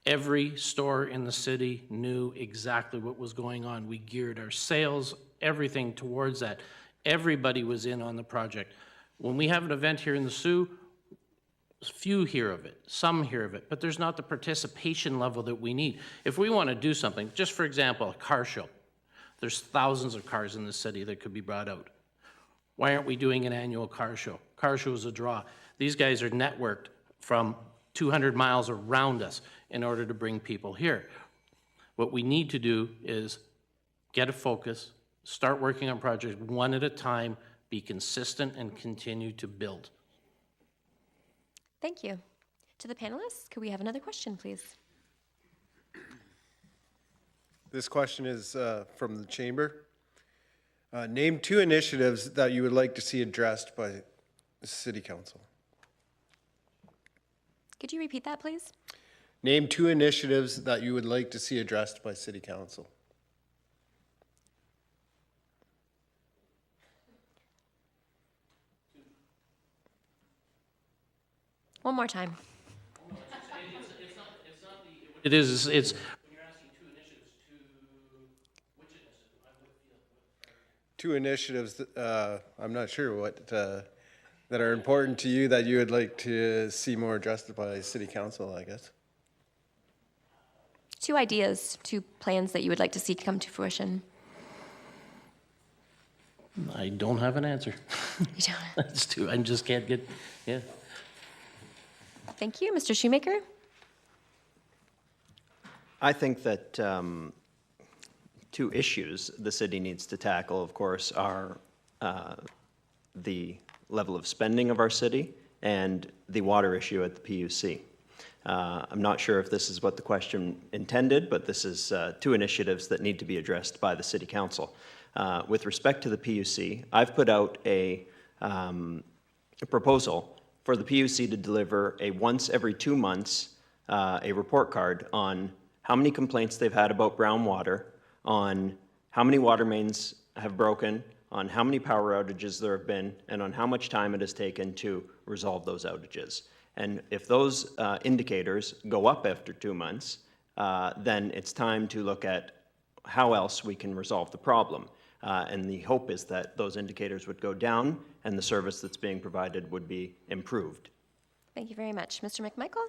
every store in the city knew exactly what was going on. We geared our sales, everything towards that. Everybody was in on the project. When we have an event here in the Soo, few hear of it, some hear of it, but there's not the participation level that we need. If we want to do something, just for example, a car show, there's thousands of cars in the city that could be brought out. Why aren't we doing an annual car show? Car show is a draw. These guys are networked from 200 miles around us in order to bring people here. What we need to do is get a focus, start working on projects one at a time, be consistent, and continue to build. Thank you. To the panelists, could we have another question, please? This question is from the chamber. Name 2 initiatives that you would like to see addressed by the City Council. Could you repeat that, please? Name 2 initiatives that you would like to see addressed by City Council. One more time. It is, it's, when you're asking 2 initiatives, which initiative? 2 initiatives that, I'm not sure what, that are important to you that you would like to see more addressed by City Council, I guess. 2 ideas, 2 plans that you would like to see come to fruition. I don't have an answer. You don't. That's 2, I just can't get, yeah. Thank you. Mr. Shoemaker? I think that 2 issues the city needs to tackle, of course, are the level of spending of our city and the water issue at the PUC. I'm not sure if this is what the question intended, but this is 2 initiatives that need to be addressed by the City Council. With respect to the PUC, I've put out a proposal for the PUC to deliver a once every 2 months a report card on how many complaints they've had about brown water, on how many water mains have broken, on how many power outages there have been, and on how much time it has taken to resolve those outages. And if those indicators go up after 2 months, then it's time to look at how else we can resolve the problem. And the hope is that those indicators would go down and the service that's being provided would be improved. Thank you very much. Mr. McMichael?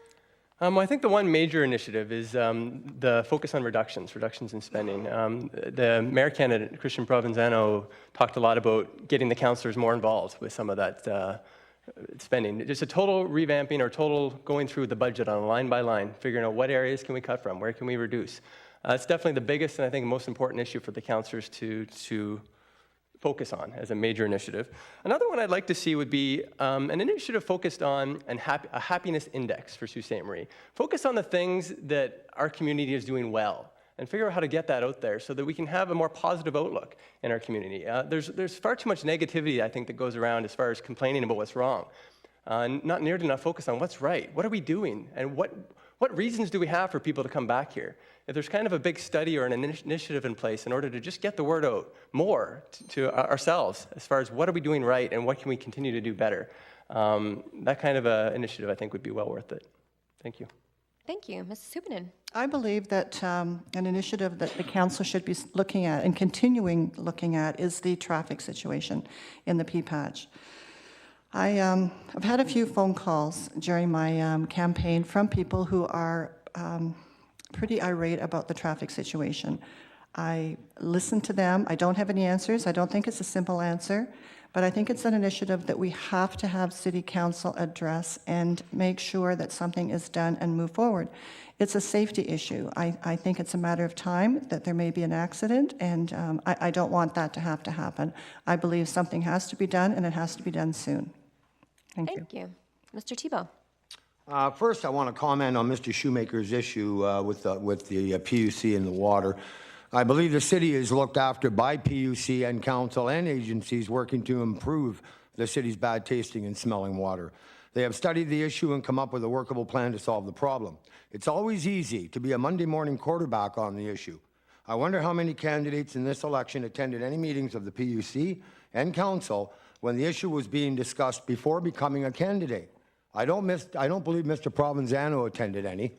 I think the one major initiative is the focus on reductions in spending. The mayor candidate, Christian Provenzano, talked a lot about getting the councillors more involved with some of that spending. Just a total revamping or total going through the budget on line by line, figuring out what areas can we cut from, where can we reduce. It's definitely the biggest and I think most important issue for the councillors to focus on as a major initiative. Another one I'd like to see would be an initiative focused on a happiness index for Sault Ste. Marie. Focus on the things that our community is doing well and figure out how to get that out there so that we can have a more positive outlook in our community. There's far too much negativity, I think, that goes around as far as complaining about what's wrong. Not nearly enough focus on what's right. What are we doing? And what reasons do we have for people to come back here? If there's kind of a big study or an initiative in place in order to just get the word out more to ourselves as far as what are we doing right and what can we continue to do better, that kind of initiative I think would be well worth it. Thank you. Thank you. Mrs. Hupenin. I believe that an initiative that the council should be looking at and continuing looking at is the traffic situation in the P-Patch. I've had a few phone calls during my campaign from people who are pretty irate about the traffic situation. I listen to them. I don't have any answers. I don't think it's a simple answer, but I think it's an initiative that we have to have City Council address and make sure that something is done and move forward. It's a safety issue. I think it's a matter of time that there may be an accident, and I don't want that to have to happen. I believe something has to be done, and it has to be done soon. Thank you. Thank you. Mr. Tebow. First, I want to comment on Mr. Shoemaker's issue with the PUC and the water. I believe the city is looked after by PUC and council and agencies working to improve the city's bad tasting and smelling water. They have studied the issue and come up with a workable plan to solve the problem. It's always easy to be a Monday morning quarterback on the issue. I wonder how many candidates in this election attended any meetings of the PUC and council when the issue was being discussed before becoming a candidate. I don't believe Mr. Provenzano attended any.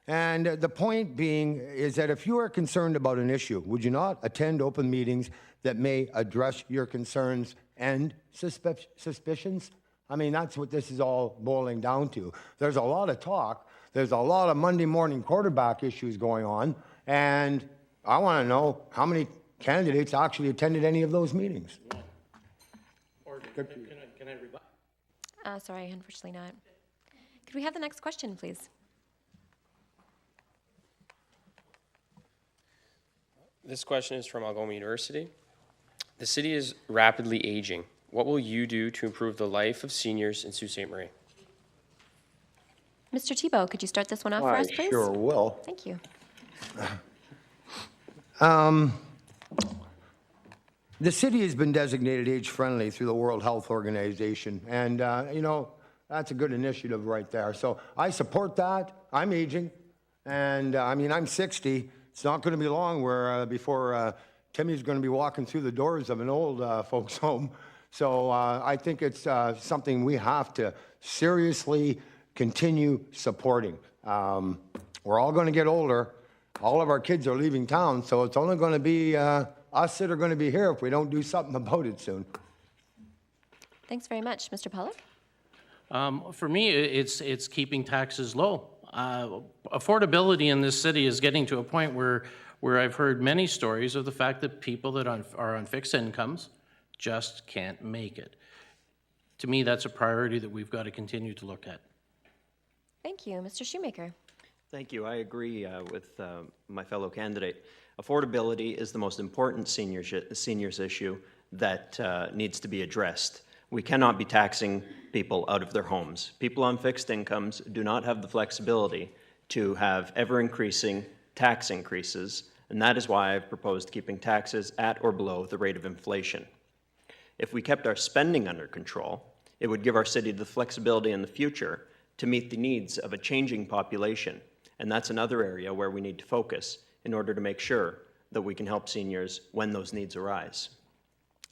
And the point being is that if you are concerned about an issue, would you not attend open meetings that may address your concerns and suspicions? I mean, that's what this is all boiling down to. There's a lot of talk. There's a lot of Monday morning quarterback issues going on. And I want to know how many candidates actually attended any of those meetings. Or can I rebut? Sorry, unfortunately not. Could we have the next question, please? This question is from Algoma University. The city is rapidly aging. What will you do to improve the life of seniors in Sault Ste. Marie? Mr. Tebow, could you start this one off for us, please? I sure will. Thank you. The city has been designated age-friendly through the World Health Organization, and, you know, that's a good initiative right there. So I support that. I'm aging, and, I mean, I'm 60. It's not going to be long before Timmy's going to be walking through the doors of an old folks' home. So I think it's something we have to seriously continue supporting. We're all going to get older. All of our kids are leaving town, so it's only going to be us that are going to be here if we don't do something about it soon. Thanks very much. Mr. Pollock? For me, it's keeping taxes low. Affordability in this city is getting to a point where I've heard many stories of the fact that people that are on fixed incomes just can't make it. To me, that's a priority that we've got to continue to look at. Thank you. Mr. Shoemaker? Thank you. I agree with my fellow candidate. Affordability is the most important seniors issue that needs to be addressed. We cannot be taxing people out of their homes. People on fixed incomes do not have the flexibility to have ever-increasing tax increases, and that is why I've proposed keeping taxes at or below the rate of inflation. If we kept our spending under control, it would give our city the flexibility in the future to meet the needs of a changing population, and that's another area where we need to focus in order to make sure that we can help seniors when those needs arise.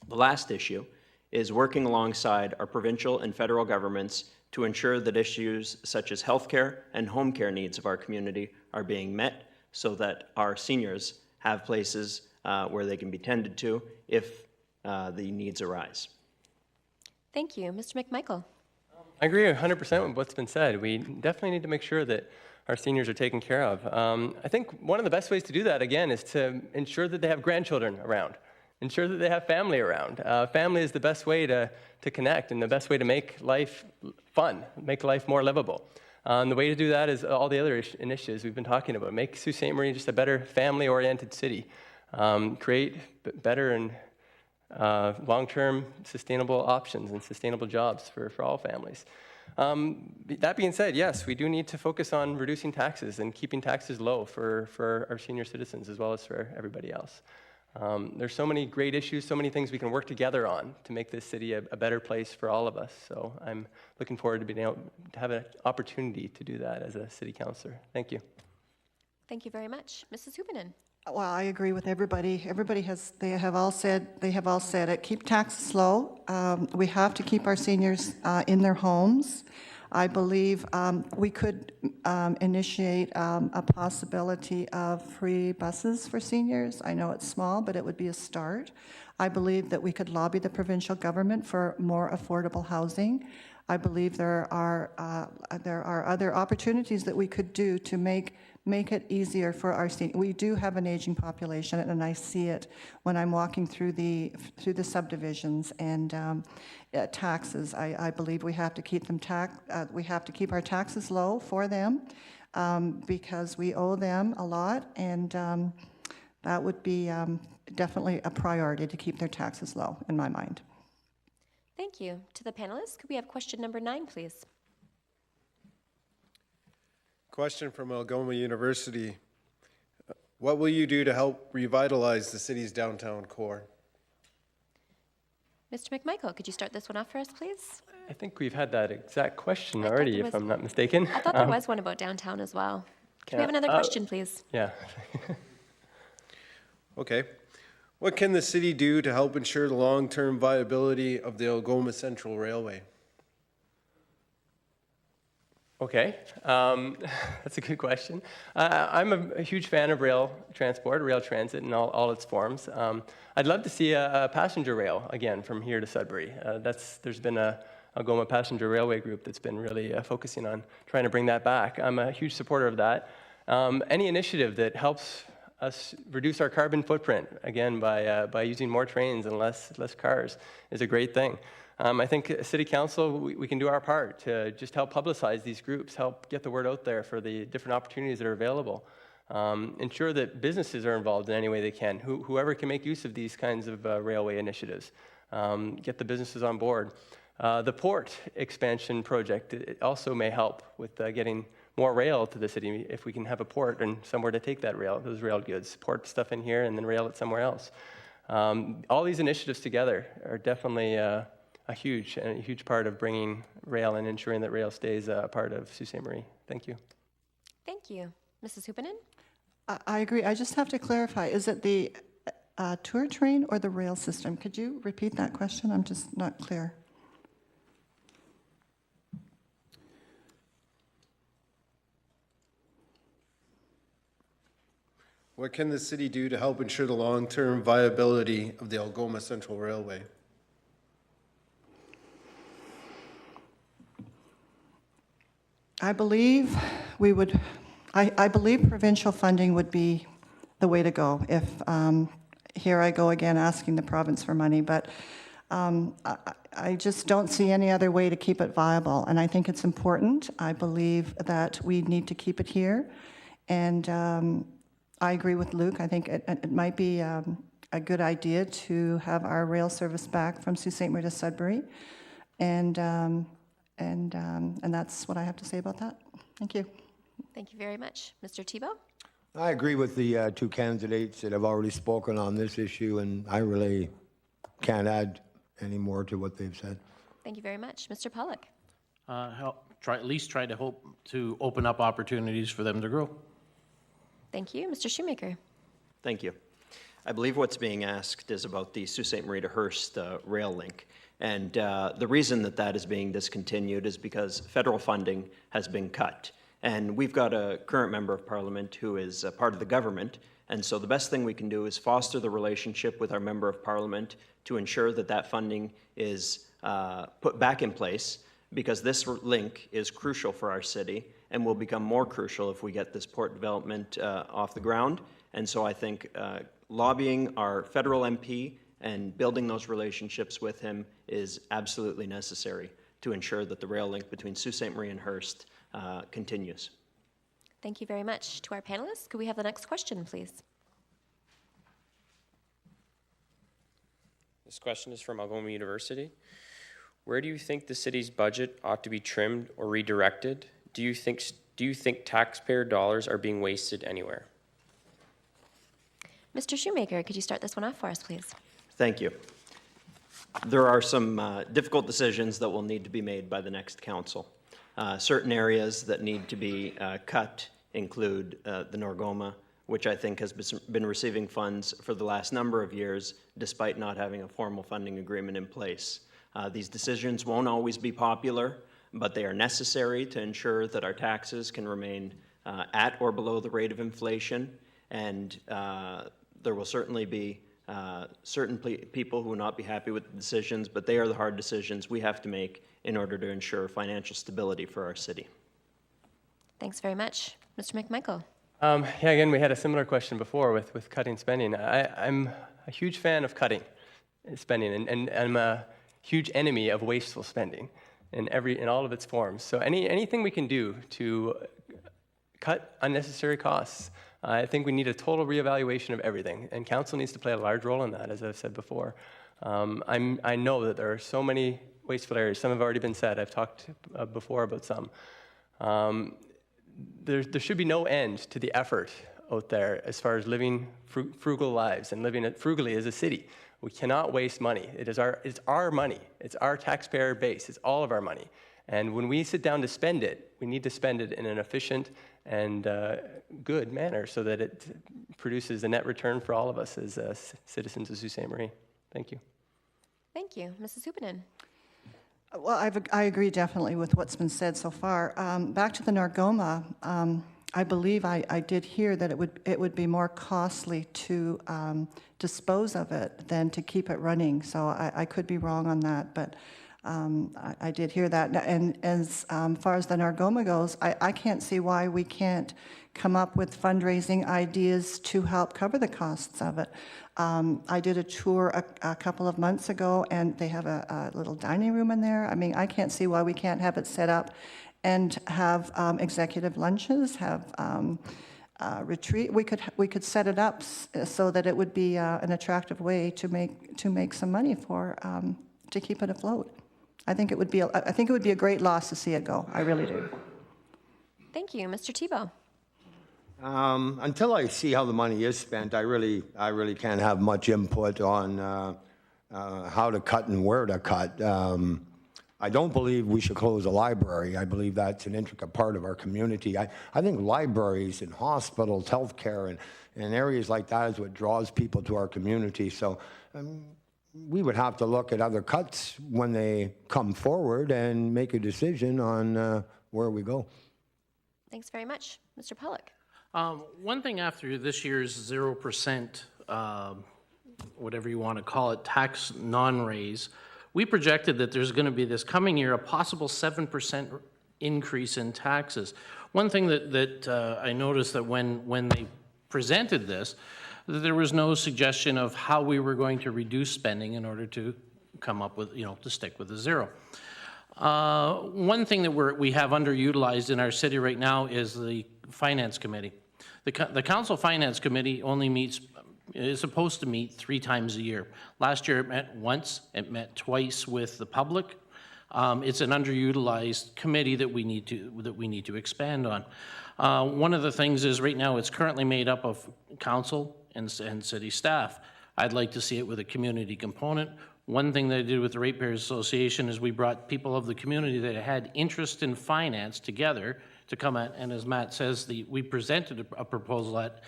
The last issue is working alongside our provincial and federal governments to ensure that issues such as healthcare and home care needs of our community are being met so that our seniors have places where they can be tended to if the needs arise. Thank you. Mr. McMichael? I agree 100% with what's been said. We definitely need to make sure that our seniors are taken care of. I think one of the best ways to do that, again, is to ensure that they have grandchildren around. Ensure that they have family around. Family is the best way to connect and the best way to make life fun, make life more livable. And the way to do that is all the other initiatives we've been talking about. Make Sault Ste. Marie just a better family-oriented city. Create better and long-term sustainable options and sustainable jobs for all families. That being said, yes, we do need to focus on reducing taxes and keeping taxes low for our senior citizens as well as for everybody else. There's so many great issues, so many things we can work together on to make this city a better place for all of us. So I'm looking forward to being able to have an opportunity to do that as a city councillor. Thank you. Thank you very much. Mrs. Hupenin? Well, I agree with everybody. They have all said it. Keep taxes low. We have to keep our seniors in their homes. I believe we could initiate a possibility of free buses for seniors. I know it's small, but it would be a start. I believe that we could lobby the provincial government for more affordable housing. I believe there are other opportunities that we could do to make it easier for our seniors. We do have an aging population, and I see it when I'm walking through the subdivisions and taxes. I believe we have to keep them we have to keep our taxes low for them because we owe them a lot, and that would be definitely a priority to keep their taxes low in my mind. Thank you. To the panelists, could we have question number 9, please? Question from Algoma University. What will you do to help revitalize the city's downtown core? Mr. McMichael, could you start this one off for us, please? I think we've had that exact question I thought already, there if was- I'm not mistaken. I thought there was one about downtown as well. Can we have another question, please? Yeah. Okay. What can the city do to help ensure the long-term viability of the Algoma Central Railway? Okay, that's a good question. I'm a huge fan of rail transport, rail transit in all its forms. I'd love to see a passenger rail again from here to Sudbury. There's been a Algoma Passenger Railway group that's been really focusing on trying to bring that back. I'm a huge supporter of that. Any initiative that helps us reduce our carbon footprint, again, by using more trains and less cars is a great thing. I think City Council, we can do our part to just help publicize these groups, help get the word out there for the different opportunities that are available. Ensure that businesses are involved in any way they can. Whoever can make use of these kinds of railway initiatives, get the businesses on board. The port expansion project it also may help with getting more rail to the city if we can have a port and somewhere to take those rail goods, port stuff in here and then rail it somewhere else. All these initiatives together are definitely a huge part of bringing rail and ensuring that rail stays a part of Sault Ste. Marie. Thank you. Thank you. Mrs. Hupinen? I agree. I just have to clarify, is it the tour train or the rail system? Could you repeat that question? I'm just not clear. What can the city do to help ensure the long-term viability of the Algoma Central Railway? I believe I believe provincial funding would be the way to go. If here I go again asking the province for money, but I just don't see any other way to keep it viable, and I think it's important. I believe that we need to keep it here, and I agree with Luke. I think it might be a good idea to have our rail service back from Sault Ste. Marie to Sudbury, and that's what I have to say about that. Thank you. Thank you very much. Mr. Tebow? I agree with the two candidates that have already spoken on this issue, and I really can't add any more to what they've said. Thank you very much. Mr. Pollock? At least try to hope to open up opportunities for them to grow. Thank you. Mr. Shoemaker? Thank you. I believe what's being asked is about the Sault Ste. Marie to Hearst rail link. And the reason that is being discontinued is because federal funding has been cut. And we've got a current member of parliament who is a part of the government. And so the best thing we can do is foster the relationship with our member of parliament to ensure that funding is put back in place, because this link is crucial for our city and will become more crucial if we get this port development off the ground. And so I think lobbying our federal MP and building those relationships with him is absolutely necessary to ensure that the rail link between Sault Ste. Marie and Hearst continues. Thank you very much. To our panelists, could we have the next question, please? This question is from Algoma University. Where do you think the city's budget ought to be trimmed or redirected? Do you think taxpayer dollars are being wasted anywhere? Mr. Shoemaker, could you start this one off for us, please? Thank you. There are some difficult decisions that will need to be made by the next council. Certain areas that need to be cut include the Norgoma, which I think has been receiving funds for the last number of years, despite not having a formal funding agreement in place. These decisions won't always be popular, but they are necessary to ensure that our taxes can remain at or below the rate of inflation. And there will certainly be certain people who will not be happy with the decisions, but they are the hard decisions we have to make in order to ensure financial stability for our city. Thanks very much. Mr. McMichael. Yeah, again, we had a similar question before with cutting spending. I'm a huge fan of cutting spending, and I'm a huge enemy of wasteful spending in all of its forms. So anything we can do to cut unnecessary costs, I think we need a total reevaluation of everything, and council needs to play a large role in that, as I've said before. I know that there are so many wasteful areas. Some have already been said. I've talked before about some. There should be no end to the effort out there as far as living frugal lives and living frugally as a city. We cannot waste money. It's our money. It's our taxpayer base. It's all of our money. And when we sit down to spend it, we need to spend it in an efficient and good manner so that it produces a net return for all of us as citizens of Sault Ste. Marie. Thank you. Thank you. Mrs. Hupenin. Well, I agree definitely with what's been said so far. Back to the Nargoma, I believe I did hear that it would be more costly to dispose of it than to keep it running. So I could be wrong on that, but I did hear that. And as far as the Nargoma goes, I can't see why we can't come up with fundraising ideas to help cover the costs of it. I did a tour a couple of months ago, and they have a little dining room in there. I mean, I can't see why we can't have it set up and have executive lunches, have retreat. We could set it up so that it would be an attractive way to make some money for to keep it afloat. I think it would be a great loss to see it go. I really do. Thank you. Mr. Tebow. Until I see how the money is spent, I really can't have much input on how to cut and where to cut. I don't believe we should close a library. I believe that's an intricate part of our community. I think libraries and hospitals, healthcare, and areas like that is what draws people to our community. So we would have to look at other cuts when they come forward and make a decision on where we go. Thanks very much. Mr. Pollock. One thing after this year's 0%, whatever you want to call it, tax non-raise, we projected that there's going to be this coming year a possible 7% increase in taxes. One thing that I noticed that when they presented this, that there was no suggestion of how we were going to reduce spending in order to come up with, to stick with the zero. One thing that we have underutilized in our city right now is the Finance Committee. The Council Finance Committee is supposed to meet 3 times a year. Last year it met once, it met twice with the public. It's an underutilized committee that we need to expand on. One of the things is right now it's currently made up of council and city staff. I'd like to see it with a community component. One thing that I did with the Ratepayers Association is we brought people of the community that had interest in finance together to come at, and as Matt says, we presented a proposal at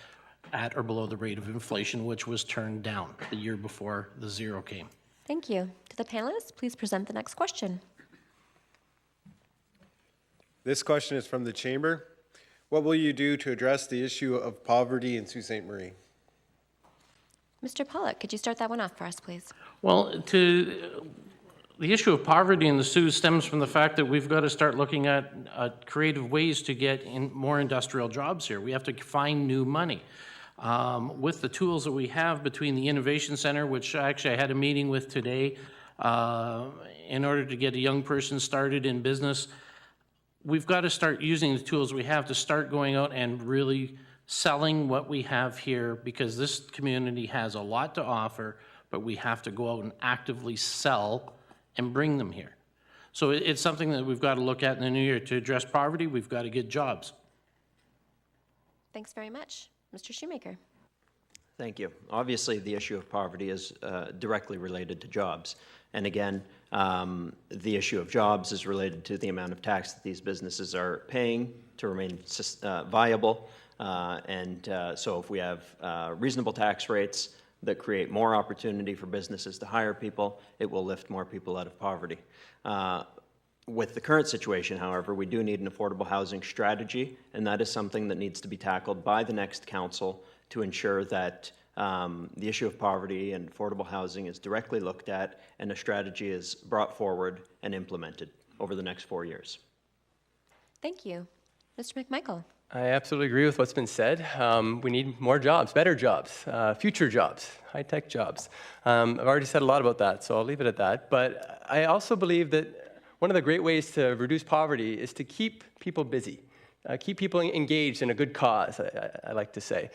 or below the rate of inflation, which was turned down the year before the zero came. Thank you. To the panelists, please present the next question. This question is from the chamber. What will you do to address the issue of poverty in Sault Ste. Marie? Mr. Pollock, could you start that one off for us, please? Well, the issue of poverty in the Sioux stems from the fact that we've got to start looking at creative ways to get in more industrial jobs here. We have to find new money. With the tools that we have between the Innovation Center, which actually I had a meeting with today, in order to get a young person started in business, we've got to start using the tools we have to start going out and really selling what we have here, because this community has a lot to offer, but we have to go out and actively sell and bring them here. So it's something that we've got to look at in the new year. To address poverty, we've got to get jobs. Thanks very much. Mr. Shoemaker. Thank you. Obviously, the issue of poverty is directly related to jobs. And again, the issue of jobs is related to the amount of tax that these businesses are paying to remain viable. So if we have reasonable tax rates that create more opportunity for businesses to hire people, it will lift more people out of poverty. With the current situation, however, we do need an affordable housing strategy, and that is something that needs to be tackled by the next council to ensure that the issue of poverty and affordable housing is directly looked at and a strategy is brought forward and implemented over the next 4 years. Thank you. Mr. McMichael. I absolutely agree with what's been said. We need more jobs, better jobs, future jobs, high-tech jobs. I've already said a lot about that, so I'll leave it at that. But I also believe that one of the great ways to reduce poverty is to keep people busy, keep people engaged in a good cause, I like to say.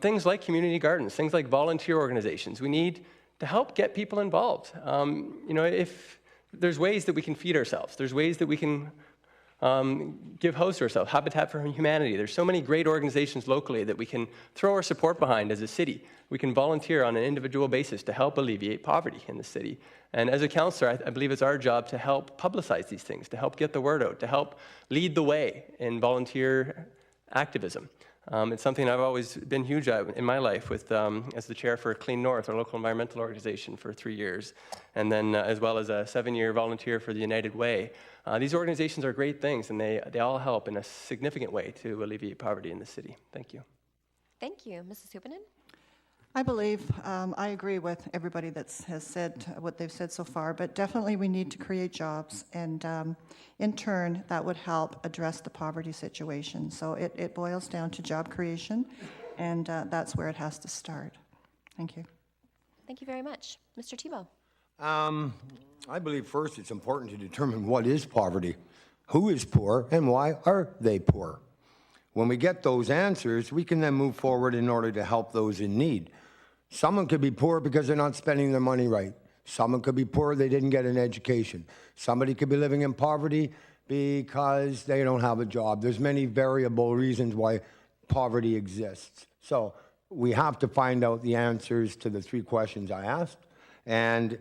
Things like community gardens, things like volunteer organizations. We need to help get people involved. If there's ways that we can feed ourselves, there's ways that we can give house to ourselves, Habitat for Humanity. There's so many great organizations locally that we can throw our support behind as a city. We can volunteer on an individual basis to help alleviate poverty in the city. And as a councillor, I believe it's our job to help publicize these things, to help get the word out, to help lead the way in volunteer activism. It's something I've always been huge at in my life with, as the chair for Clean North, our local environmental organization, for 3 years, and then as well as a 7-year volunteer for the United Way. These organizations are great things, and they all help in a significant way to alleviate poverty in the city. Thank you. Thank you. Mrs. Hupanen? I believe, I agree with everybody that has said what they've said so far, but definitely we need to create jobs, and in turn, that would help address the poverty situation. So it boils down to job creation, and that's where it has to start. Thank you. Thank you very much. Mr. Tebow? I believe first it's important to determine what is poverty, who is poor, and why are they poor. When we get those answers, we can then move forward in order to help those in need. Someone could be poor because they're not spending their money right. Someone could be poor, they didn't get an education. Somebody could be living in poverty because they don't have a job. There's many variable reasons why poverty exists. So we have to find out the answers to the 3 questions I asked. And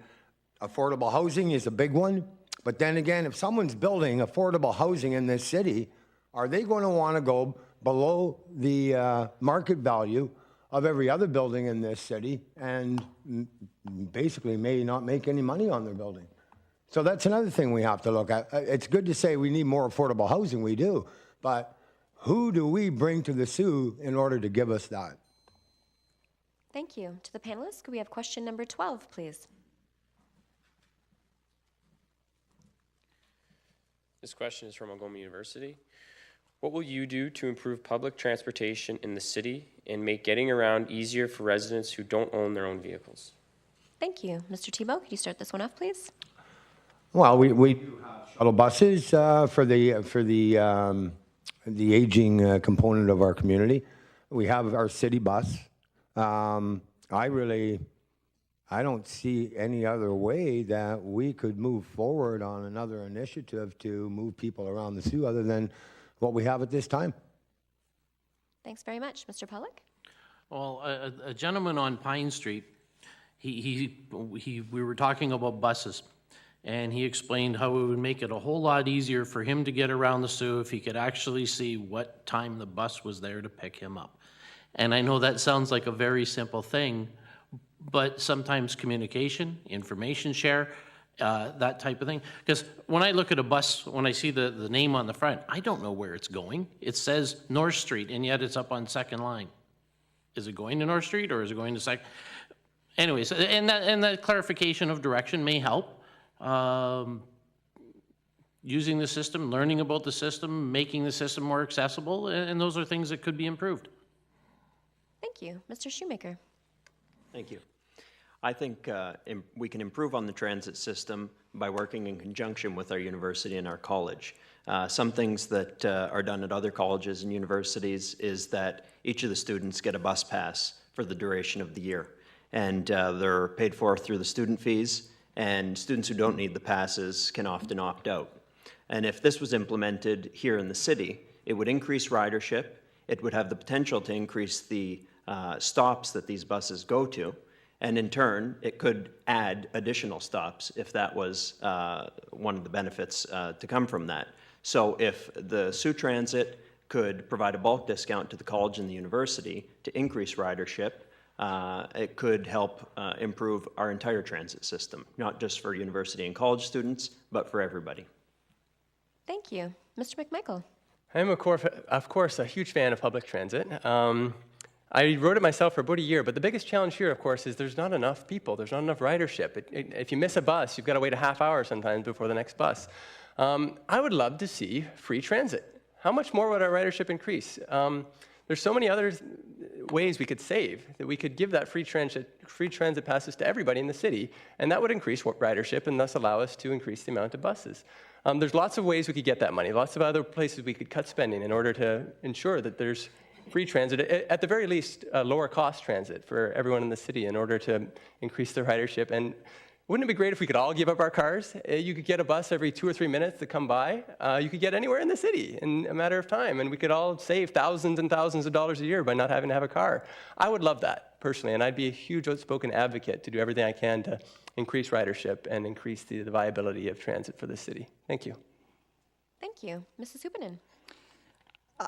affordable housing is a big one. But then again, if someone's building affordable housing in this city, are they going to want to go below the market value of every other building in this city and basically may not make any money on their building? So that's another thing we have to look at. It's good to say we need more affordable housing, we do, but who do we bring to the Sioux in order to give us that? Thank you. To the panelists, could we have question number 12, please? This question is from Algoma University. What will you do to improve public transportation in the city and make getting around easier for residents who don't own their own vehicles? Thank you. Mr. Tebow, could you start this one off, please? Well, we do have shuttle buses for the aging component of our community. We have our city bus. I don't see any other way that we could move forward on another initiative to move people around the Sioux other than what we have at this time. Thanks very much. Mr. Pollock? Well, a gentleman on Pine Street, we were talking about buses, and he explained how it would make it a whole lot easier for him to get around the Sioux if he could actually see what time the bus was there to pick him up. And I know that sounds like a very simple thing, but sometimes communication, information share, that type of thing. Because when I look at a bus, when I see the name on the front, I don't know where it's going. It says North Street, and yet it's up on second line. Is it going to North Street, or is it going to second? Anyways, and that clarification of direction may help. Using the system, learning about the system, making the system more accessible, and those are things that could be improved. Thank you. Mr. Shoemaker? Thank you. I think we can improve on the transit system by working in conjunction with our university and our college. Some things that are done at other colleges and universities is that each of the students get a bus pass for the duration of the year. And they're paid for through the student fees, and students who don't need the passes can often opt out. And if this was implemented here in the city, it would increase ridership. It would have the potential to increase the stops that these buses go to. And in turn, it could add additional stops if that was one of the benefits to come from that. So if the Sioux Transit could provide a bulk discount to the college and the university to increase ridership, it could help improve our entire transit system, not just for university and college students, but for everybody. Thank you. Mr. McMichael. I'm, of course, a huge fan of public transit. I rode it myself for about a year, but the biggest challenge here, of course, is there's not enough people. There's not enough ridership. If you miss a bus, you've got to wait a half hour sometimes before the next bus. I would love to see free transit. How much more would our ridership increase? There's so many other ways we could save, that we could give that free transit passes to everybody in the city, and that would increase ridership and thus allow us to increase the amount of buses. There's lots of ways we could get that money, lots of other places we could cut spending in order to ensure that there's free transit, at the very least, lower cost transit for everyone in the city in order to increase the ridership. And wouldn't it be great if we could all give up our cars? You could get a bus every 2 or 3 minutes to come by. You could get anywhere in the city in a matter of time, and we could all save thousands and thousands of dollars a year by not having to have a car. I would love that, personally, and I'd be a huge outspoken advocate to do everything I can to increase ridership and increase the viability of transit for the city. Thank you. Thank you. Mrs. Hupanen.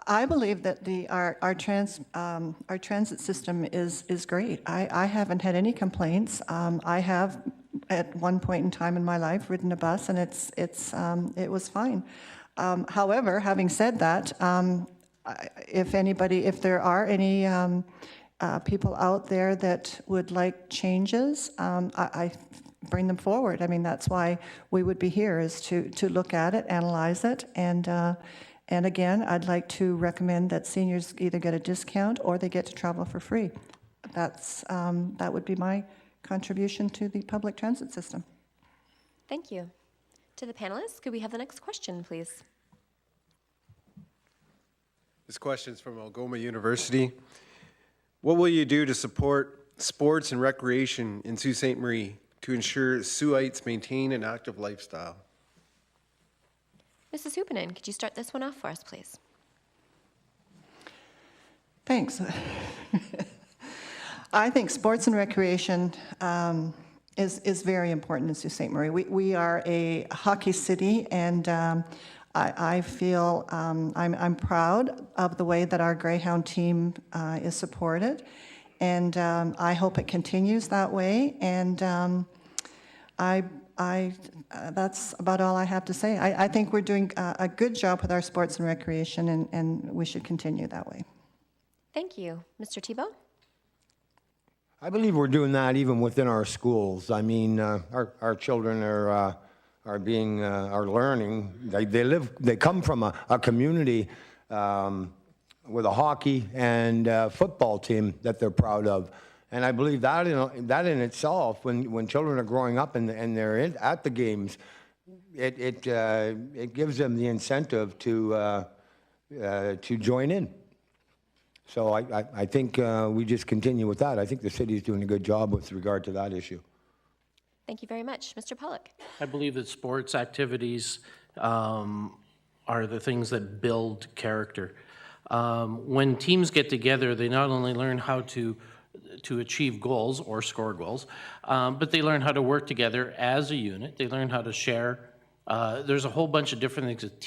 I believe that our transit system is great. I haven't had any complaints. I have, at one point in time in my life, ridden a bus, and it was fine. However, having said that, if there are any people out there that would like changes, I bring them forward. I mean, that's why we would be here, is to look at it, analyze it, and again, I'd like to recommend that seniors either get a discount or they get to travel for free. That would be my contribution to the public transit system. Thank you. To the panelists, could we have the next question, please? This question is from Algoma University. What will you do to support sports and recreation in Sault Ste. Marie to ensure Saultites maintain an active lifestyle? Mrs. Hupanen, could you start this one off for us, please? Thanks. I think sports and recreation is very important in Sault Ste. Marie. We are a hockey city, and I feel I'm proud of the way that our Greyhound team is supported, and I hope it continues that way. And that's about all I have to say. I think we're doing a good job with our sports and recreation, and we should continue that way. Thank you. Mr. Thibault? I believe we're doing that even within our schools. I mean, our children are learning. They come from a community with a hockey and football team that they're proud of. And I believe that in itself, when children are growing up and they're at the games, it gives them the incentive to join in. So I think we just continue with that. I think the city is doing a good job with regard to that issue. Thank you very much. Mr. Pollock? I believe that sports activities are the things that build character. When teams get together, they not only learn how to achieve goals or score goals, but they learn how to work together as a unit. They learn how to share. There's a whole bunch of different things that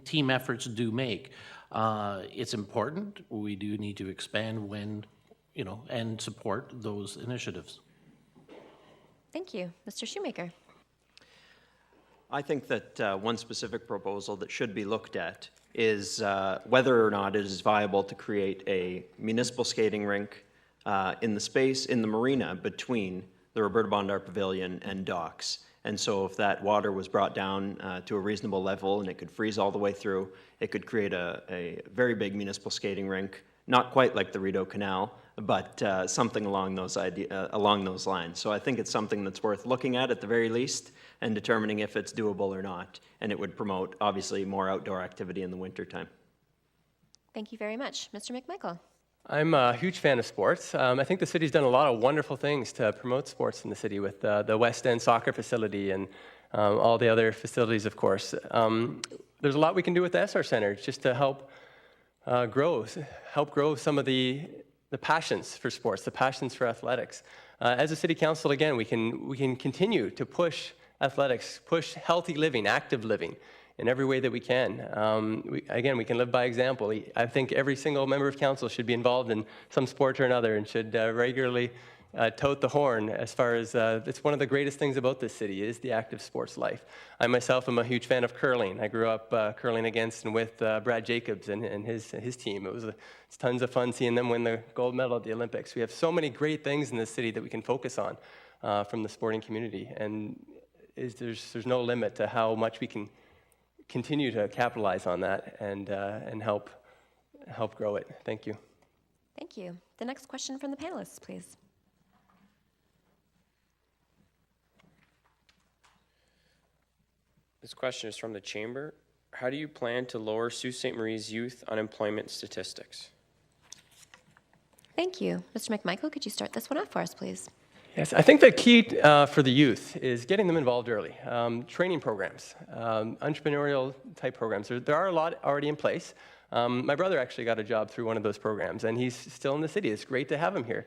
team efforts do make. It's important. We do need to expand and support those initiatives. Thank you. Mr. Shoemaker? I think that one specific proposal that should be looked at is whether or not it is viable to create a municipal skating rink in the marina between the Roberta Bondar Pavilion and docks. And so if that water was brought down to a reasonable level and it could freeze all the way through, it could create a very big municipal skating rink, not quite like the Rideau Canal, but something along those lines. So I think it's something that's worth looking at the very least and determining if it's doable or not. And it would promote, obviously, more outdoor activity in the wintertime. Thank you very much. Mr. McMichael? I'm a huge fan of sports. I think the city's done a lot of wonderful things to promote sports in the city with the West End soccer facility and all the other facilities, of course. There's a lot we can do with the SR Center just to help grow some of the passions for sports, the passions for athletics. As a city council, again, we can continue to push athletics, push healthy living, active living, in every way that we can. We can live by example. I think every single member of council should be involved in some sport or another and should regularly tote the horn as far as it's one of the greatest things about this city is the active sports life. I myself am a huge fan of curling. I grew up curling against and with Brad Jacobs and his team. It's tons of fun seeing them win the gold medal at the Olympics. We have so many great things in this city that we can focus on from the sporting community, and there's no limit to how much we can continue to capitalize on that and help grow it. Thank you. Thank you. The next question from the panelists, please. This question is from the Chamber. How do you plan to lower Sault Ste. Marie's youth unemployment statistics? Thank you. Mr. McMichael, could you start this one off for us, please? Yes, I think the key for the youth is getting them involved early. Training programs, entrepreneurial type programs. There are a lot already in place. My brother actually got a job through one of those programs, and he's still in the city. It's great to have him here.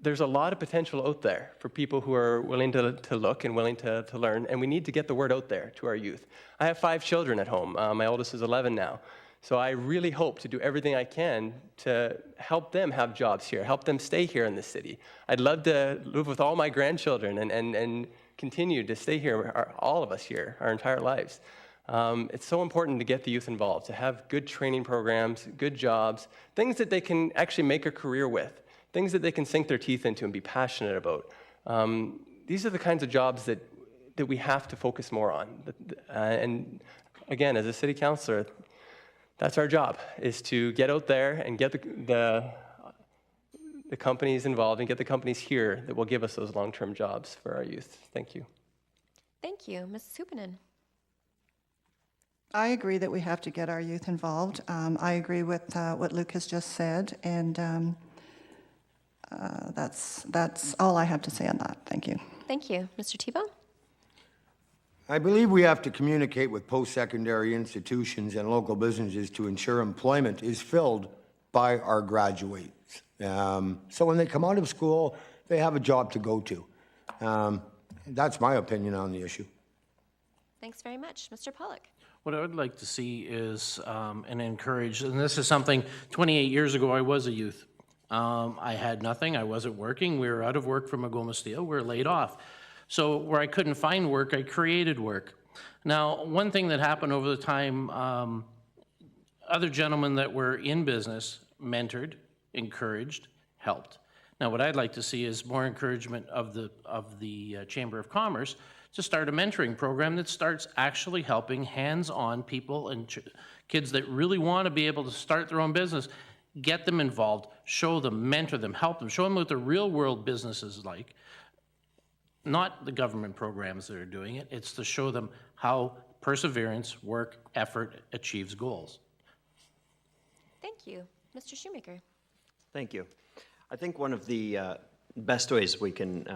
There's a lot of potential out there for people who are willing to look and willing to learn, and we need to get the word out there to our youth. I have 5 children at home. My oldest is 11 now. So I really hope to do everything I can to help them have jobs here, help them stay here in the city. I'd love to live with all my grandchildren and continue to stay here, all of us here, our entire lives. It's so important to get the youth involved, to have good training programs, good jobs, things that they can actually make a career with, things that they can sink their teeth into and be passionate about. These are the kinds of jobs that we have to focus more on. And again, as a city councillor, that's our job, is to get out there and get the companies involved and get the companies here that will give us those long-term jobs for our youth. Thank you. Thank you. Mrs. Huppinen. I agree that we have to get our youth involved. I agree with what Luke has just said, and that's all I have to say on that. Thank you. Thank you. Mr. Tebow? I believe we have to communicate with post-secondary institutions and local businesses to ensure employment is filled by our graduates. So when they come out of school, they have a job to go to. That's my opinion on the issue. Thanks very much. Mr. Pollock? What I would like to see is and encourage, and this is something, 28 years ago I was a youth. I had nothing, I wasn't working, we were out of work from Algoma Steel, we were laid off. So where I couldn't find work, I created work. Now, one thing that happened over the time, other gentlemen that were in business mentored, encouraged, helped. Now, what I'd like to see is more encouragement of the Chamber of Commerce to start a mentoring program that starts actually helping hands-on people and kids that really want to be able to start their own business, get them involved, show them, mentor them, help them, show them what the real world business is like. Not the government programs that are doing it, it's to show them how perseverance, work, effort achieves goals. Thank you. Mr. Shoemaker? Thank you. I think one of the best ways we can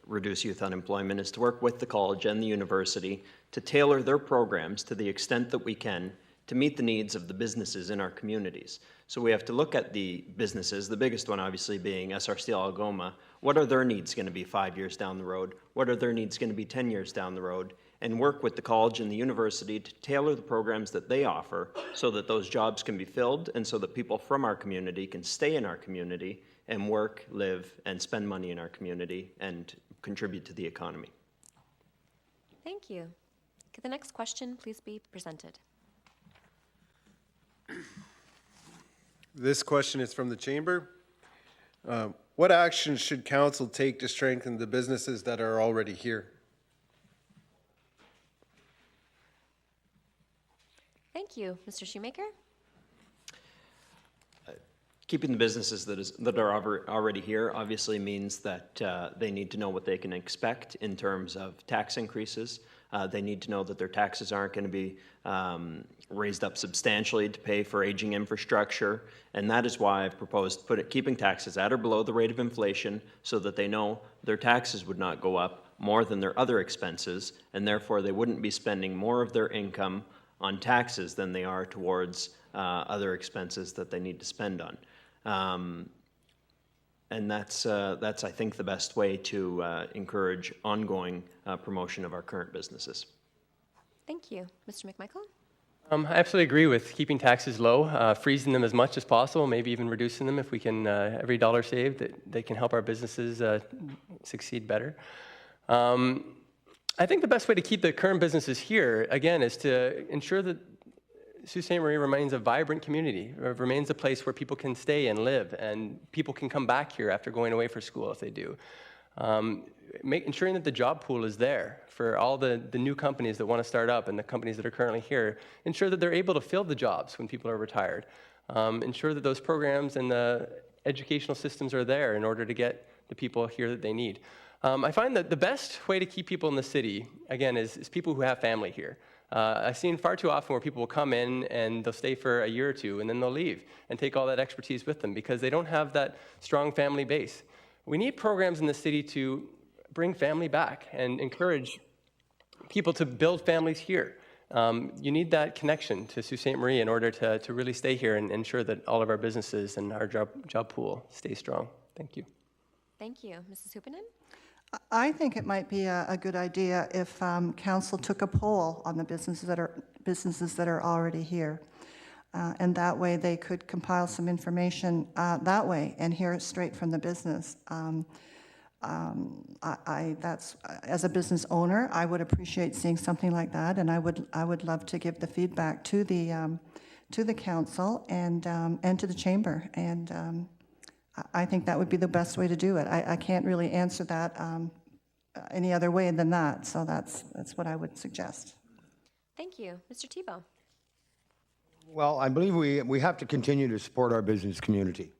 reduce youth unemployment is to work with the college and the university to tailor their programs to the extent that we can to meet the needs of the businesses in our communities. So we have to look at the businesses, the biggest one obviously being SR Steel Algoma. What are their needs going to be 5 years down the road? What are their needs going to be 10 years down the road? And work with the college and the university to tailor the programs that they offer so that those jobs can be filled and so that people from our community can stay in our community and work, live, and spend money in our community and contribute to the economy. Thank you. Could the next question please be presented? This question is from the Chamber. What actions should council take to strengthen the businesses that are already here? Thank you. Mr. Shoemaker? Keeping the businesses that are already here obviously means that they need to know what they can expect in terms of tax increases. They need to know that their taxes aren't going to be raised up substantially to pay for aging infrastructure, and that is why I've proposed keeping taxes at or below the rate of inflation so that they know their taxes would not go up more than their other expenses, and therefore they wouldn't be spending more of their income on taxes than they are towards other expenses that they need to spend on. And that's I think, the best way to encourage ongoing promotion of our current businesses. Thank you. Mr. McMichael? I absolutely agree with keeping taxes low, freezing them as much as possible, maybe even reducing them if we can, every dollar saved, that they can help our businesses succeed better. I think the best way to keep the current businesses here, again, is to ensure that Sault Ste. Marie remains a vibrant community, remains a place where people can stay and live, and people can come back here after going away for school if they do. Ensuring that the job pool is there for all the new companies that want to start up and the companies that are currently here. Ensure that they're able to fill the jobs when people are retired. Ensure that those programs and the educational systems are there in order to get the people here that they need. I find that the best way to keep people in the city, again, is people who have family here. I've seen far too often where people will come in and they'll stay for a year or two and then they'll leave and take all that expertise with them because they don't have that strong family base. We need programs in the city to bring family back and encourage people to build families here. You need that connection to Sault Ste. Marie in order to really stay here and ensure that all of our businesses and our job pool stay strong. Thank you. Thank you. Mrs. Hupinen? I think it might be a good idea if council took a poll on the businesses that are already here. And that way they could compile some information that way and hear it straight from the business. That's, as a business owner, I would appreciate seeing something like that, and I would love to give the feedback to the council and to the chamber, and I think that would be the best way to do it. I can't really answer that any other way than that, so that's what I would suggest. Thank you. Mr. Tebow? Well, I believe we have to continue to support our business community.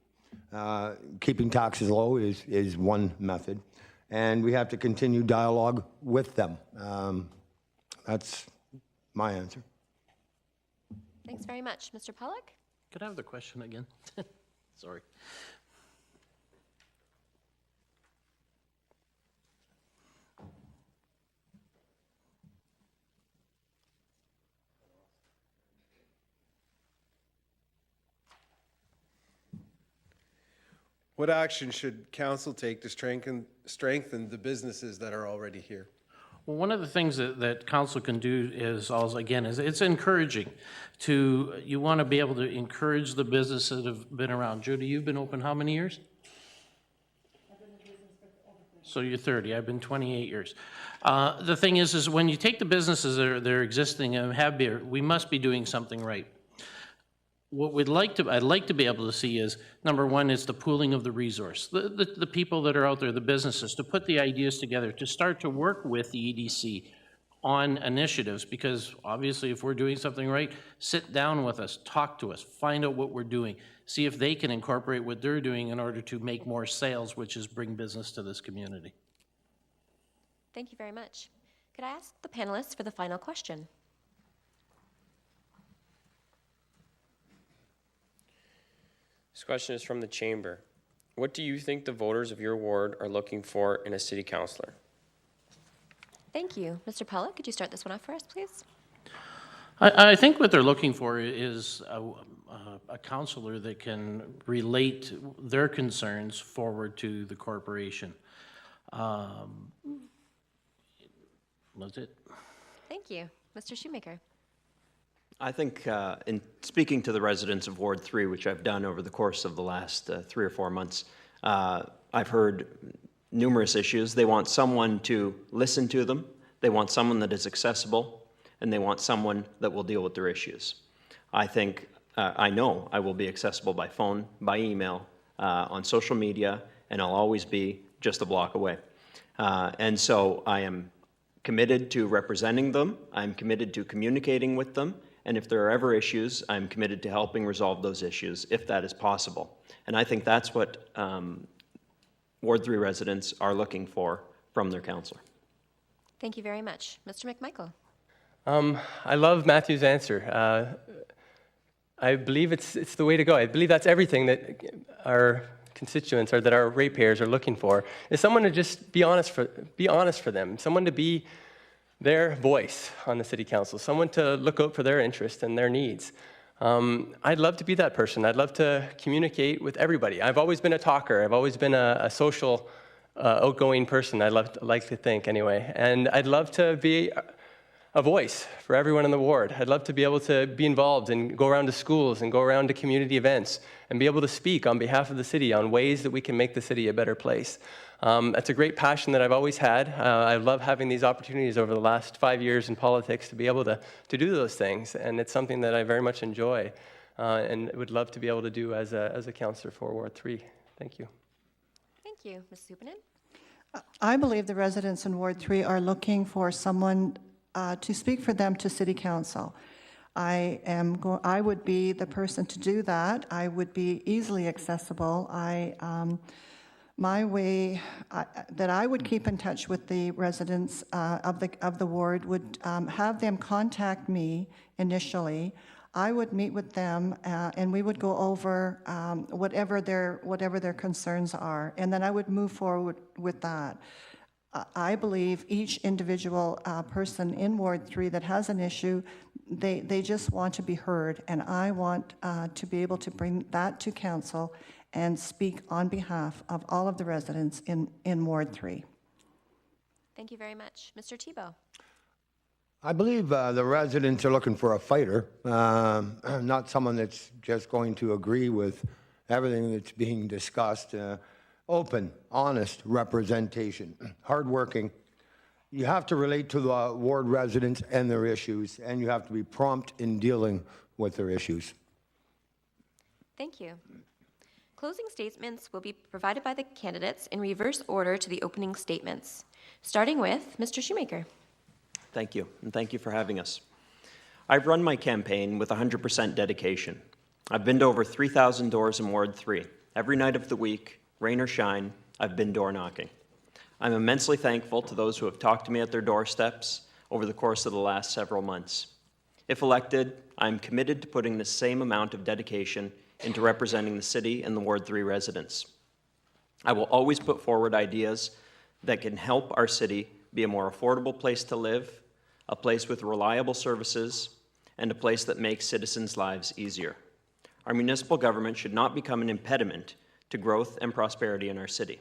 Keeping taxes low is one method, and we have to continue dialogue with them. That's my answer. Thanks very much. Mr. Pollock? Could I have the question again? Sorry. What action should council take to strengthen the businesses that are already here? Well, one of the things that council can do is also, again, is it's encouraging you want to be able to encourage the businesses that have been around. Judy, you've been open how many years? I've been in business for over 30. So you're 30, I've been 28 years. The thing is when you take the businesses that are existing and have beer, we must be doing something right. What I'd like to be able to see is, number one, is the pooling of the resource. The people that are out there, the businesses, to put the ideas together, to start to work with the EDC on initiatives, because obviously if we're doing something right, sit down with us, talk to us, find out what we're doing, see if they can incorporate what they're doing in order to make more sales, which is bring business to this community. Thank you very much. Could I ask the panelists for the final question? This question is from the chamber. What do you think the voters of your ward are looking for in a city councillor? Thank you. Mr. Pollock, could you start this one off for us, please? I think what they're looking for is a councillor that can relate their concerns forward to the corporation. That's it. Thank you. Mr. Shoemaker? I think in speaking to the residents of Ward 3, which I've done over the course of the last 3 or 4 months, I've heard numerous issues. They want someone to listen to them, they want someone that is accessible, and they want someone that will deal with their issues. I think, I know I will be accessible by phone, by email, on social media, and I'll always be just a block away. And so I am committed to representing them, I'm committed to communicating with them, and if there are ever issues, I'm committed to helping resolve those issues, if that is possible. And I think that's what Ward 3 residents are looking for from their councillor. Thank you very much. Mr. McMichael? I love Matthew's answer. I believe it's the way to go. I believe that's everything that our constituents or that our ratepayers are looking for, is someone to just be honest for them, someone to be their voice on the city council, someone to look out for their interests and their needs. I'd love to be that person. I'd love to communicate with everybody. I've always been a talker. I've always been a social, outgoing person, like to think anyway. And I'd love to be a voice for everyone in the ward. I'd love to be able to be involved and go around to schools and go around to community events and be able to speak on behalf of the city on ways that we can make the city a better place. That's a great passion that I've always had. I love having these opportunities over the last 5 years in politics to be able to do those things, and it's something that I very much enjoy and would love to be able to do as a councillor for Ward 3. Thank you. Thank you, Ms. Supinen. I believe the residents in Ward 3 are looking for someone to speak for them to City Council. I would be the person to do that. I would be easily accessible. My way that I would keep in touch with the residents of the ward would have them contact me initially. I would meet with them and we would go over whatever their concerns are, and then I would move forward with that. I believe each individual person in Ward 3 that has an issue, they just want to be heard, and I want to be able to bring that to council and speak on behalf of all of the residents in Ward 3. Thank you very much. Mr. Tebow. I believe the residents are looking for a fighter, not someone that's just going to agree with everything that's being discussed. Open, honest representation, hardworking. You have to relate to the ward residents and their issues, and you have to be prompt in dealing with their issues. Thank you. Closing statements will be provided by the candidates in reverse order to the opening statements, starting with Mr. Shoemaker. Thank you, and thank you for having us. I've run my campaign with 100% dedication. I've been to over 3,000 doors in Ward 3. Every night of the week, rain or shine, I've been door knocking. I'm immensely thankful to those who have talked to me at their doorsteps over the course of the last several months. If elected, I'm committed to putting the same amount of dedication into representing the city and the Ward 3 residents. I will always put forward ideas that can help our city be a more affordable place to live, a place with reliable services, and a place that makes citizens' lives easier. Our municipal government should not become an impediment to growth and prosperity in our city.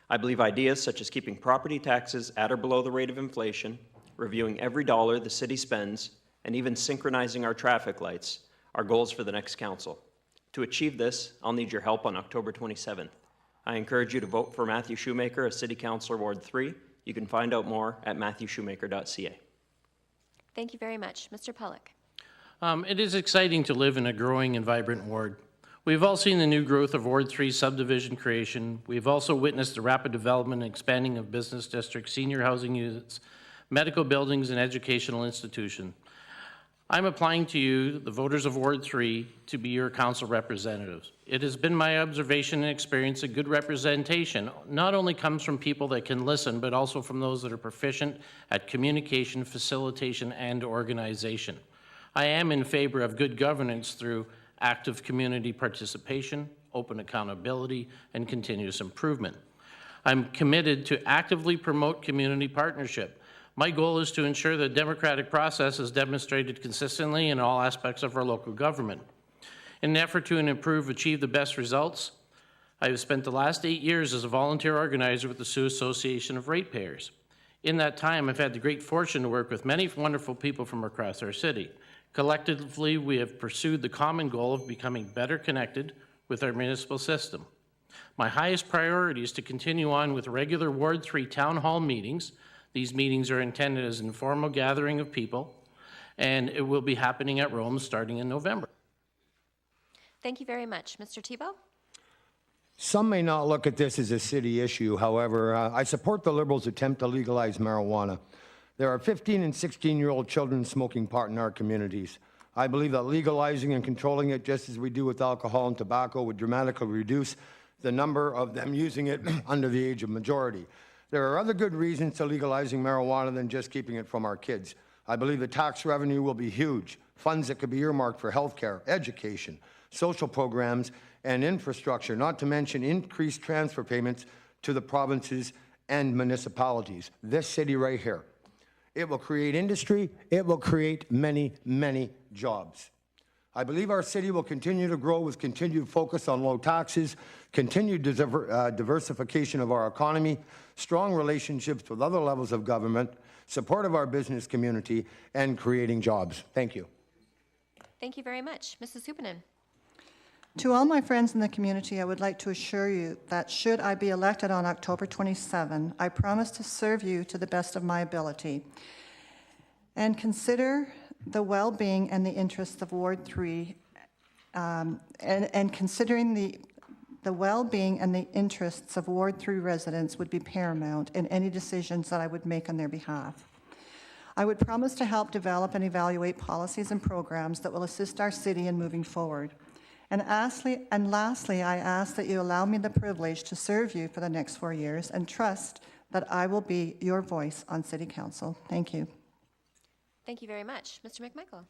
I believe ideas such as keeping property taxes at or below the rate of inflation, reviewing every dollar the city spends, and even synchronizing our traffic lights are goals for the next council. To achieve this, I'll need your help on October 27th. I encourage you to vote for Matthew Shoemaker as City Councillor Ward 3. You can find out more at matthewshoemaker.ca. Thank you very much. Mr. Pollock. It is exciting to live in a growing and vibrant ward. We've all seen the new growth of Ward 3 subdivision creation. We've also witnessed the rapid development and expanding of business districts, senior housing units, medical buildings, and educational institutions. I'm applying to you, the voters of Ward 3, to be your council representatives. It has been my observation and experience that good representation not only comes from people that can listen, but also from those that are proficient at communication, facilitation, and organization. I am in favor of good governance through active community participation, open accountability, and continuous improvement. I'm committed to actively promote community partnership. My goal is to ensure the democratic process is demonstrated consistently in all aspects of our local government. In an effort to achieve the best results, I have spent the last 8 years as a volunteer organizer with the Sioux Association of Ratepayers. In that time, I've had the great fortune to work with many wonderful people from across our city. Collectively, we have pursued the common goal of becoming better connected with our municipal system. My highest priority is to continue on with regular Ward 3 town hall meetings. These meetings are intended as an informal gathering of people, and it will be happening at Rome starting in November. Thank you very much. Mr. Tebow? Some may not look at this as a city issue. However, I support the Liberals' attempt to legalize marijuana. There are 15 and 16-year-old children smoking pot in our communities. I believe that legalizing and controlling it, just as we do with alcohol and tobacco, would dramatically reduce the number of them using it under the age of majority. There are other good reasons to legalizing marijuana than just keeping it from our kids. I believe the tax revenue will be huge, funds that could be earmarked for healthcare, education, social programs, and infrastructure, not to mention increased transfer payments to the provinces and municipalities. This city right here. It will create industry. It will create many, many jobs. I believe our city will continue to grow with continued focus on low taxes, continued diversification of our economy, strong relationships with other levels of government, support of our business community, and creating jobs. Thank you. Thank you very much. Mrs. Hupanen. To all my friends in the community, I would like to assure you that should I be elected on October 27, I promise to serve you to the best of my ability and consider the well-being and the interests of Ward 3, and considering the well-being and the interests of Ward 3 residents would be paramount in any decisions that I would make on their behalf. I would promise to help develop and evaluate policies and programs that will assist our city in moving forward. And lastly, I ask that you allow me the privilege to serve you for the next 4 years and trust that I will be your voice on City Council. Thank you. Thank you very much. Mr. McMichael.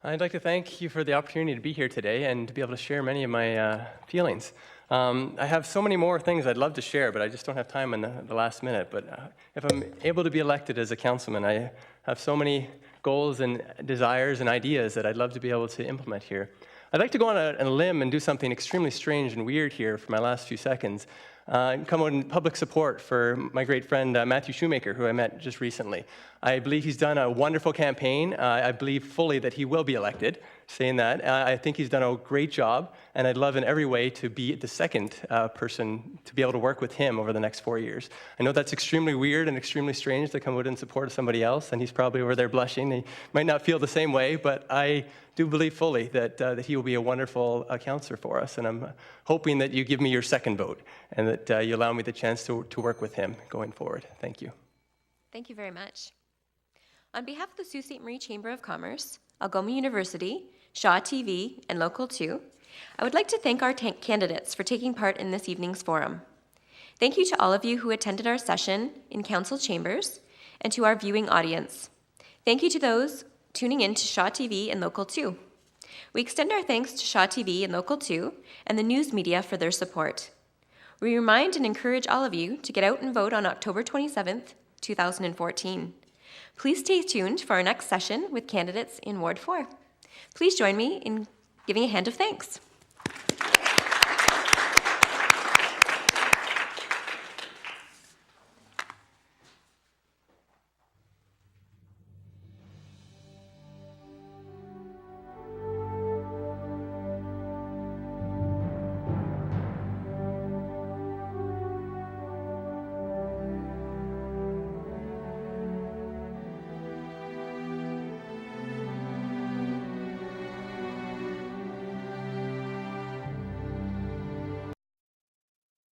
I'd like to thank you for the opportunity to be here today and to be able to share many of my feelings. I have so many more things I'd love to share, but I just don't have time in the last minute. But if I'm able to be elected as a councilman, I have so many goals and desires and ideas that I'd love to be able to implement here. I'd like to go on a limb and do something extremely strange and weird here for my last few seconds. Come out in public support for my great friend Matthew Shoemaker, who I met just recently. I believe he's done a wonderful campaign. I believe fully that he will be elected. Saying that, I think he's done a great job, and I'd love in every way to be the second person to be able to work with him over the next 4 years. I know that's extremely weird and extremely strange to come out in support of somebody else, and he's probably over there blushing. He might not feel the same way, but I do believe fully that he will be a wonderful counselor for us, and I'm hoping that you give me your second vote and that you allow me the chance to work with him going forward. Thank you. Thank you very much. On behalf of the Sault Ste. Marie Chamber of Commerce, Algoma University, Shaw TV, and Local 2, I would like to thank our candidates for taking part in this evening's forum. Thank you to all of you who attended our session in council chambers and to our viewing audience. Thank you to those tuning in to Shaw TV and Local 2. We extend our thanks to Shaw TV and Local 2 and the news media for their support. We remind and encourage all of you to get out and vote on October 27th, 2014. Please stay tuned for our next session with candidates in Ward 4. Please join me in giving a hand of thanks.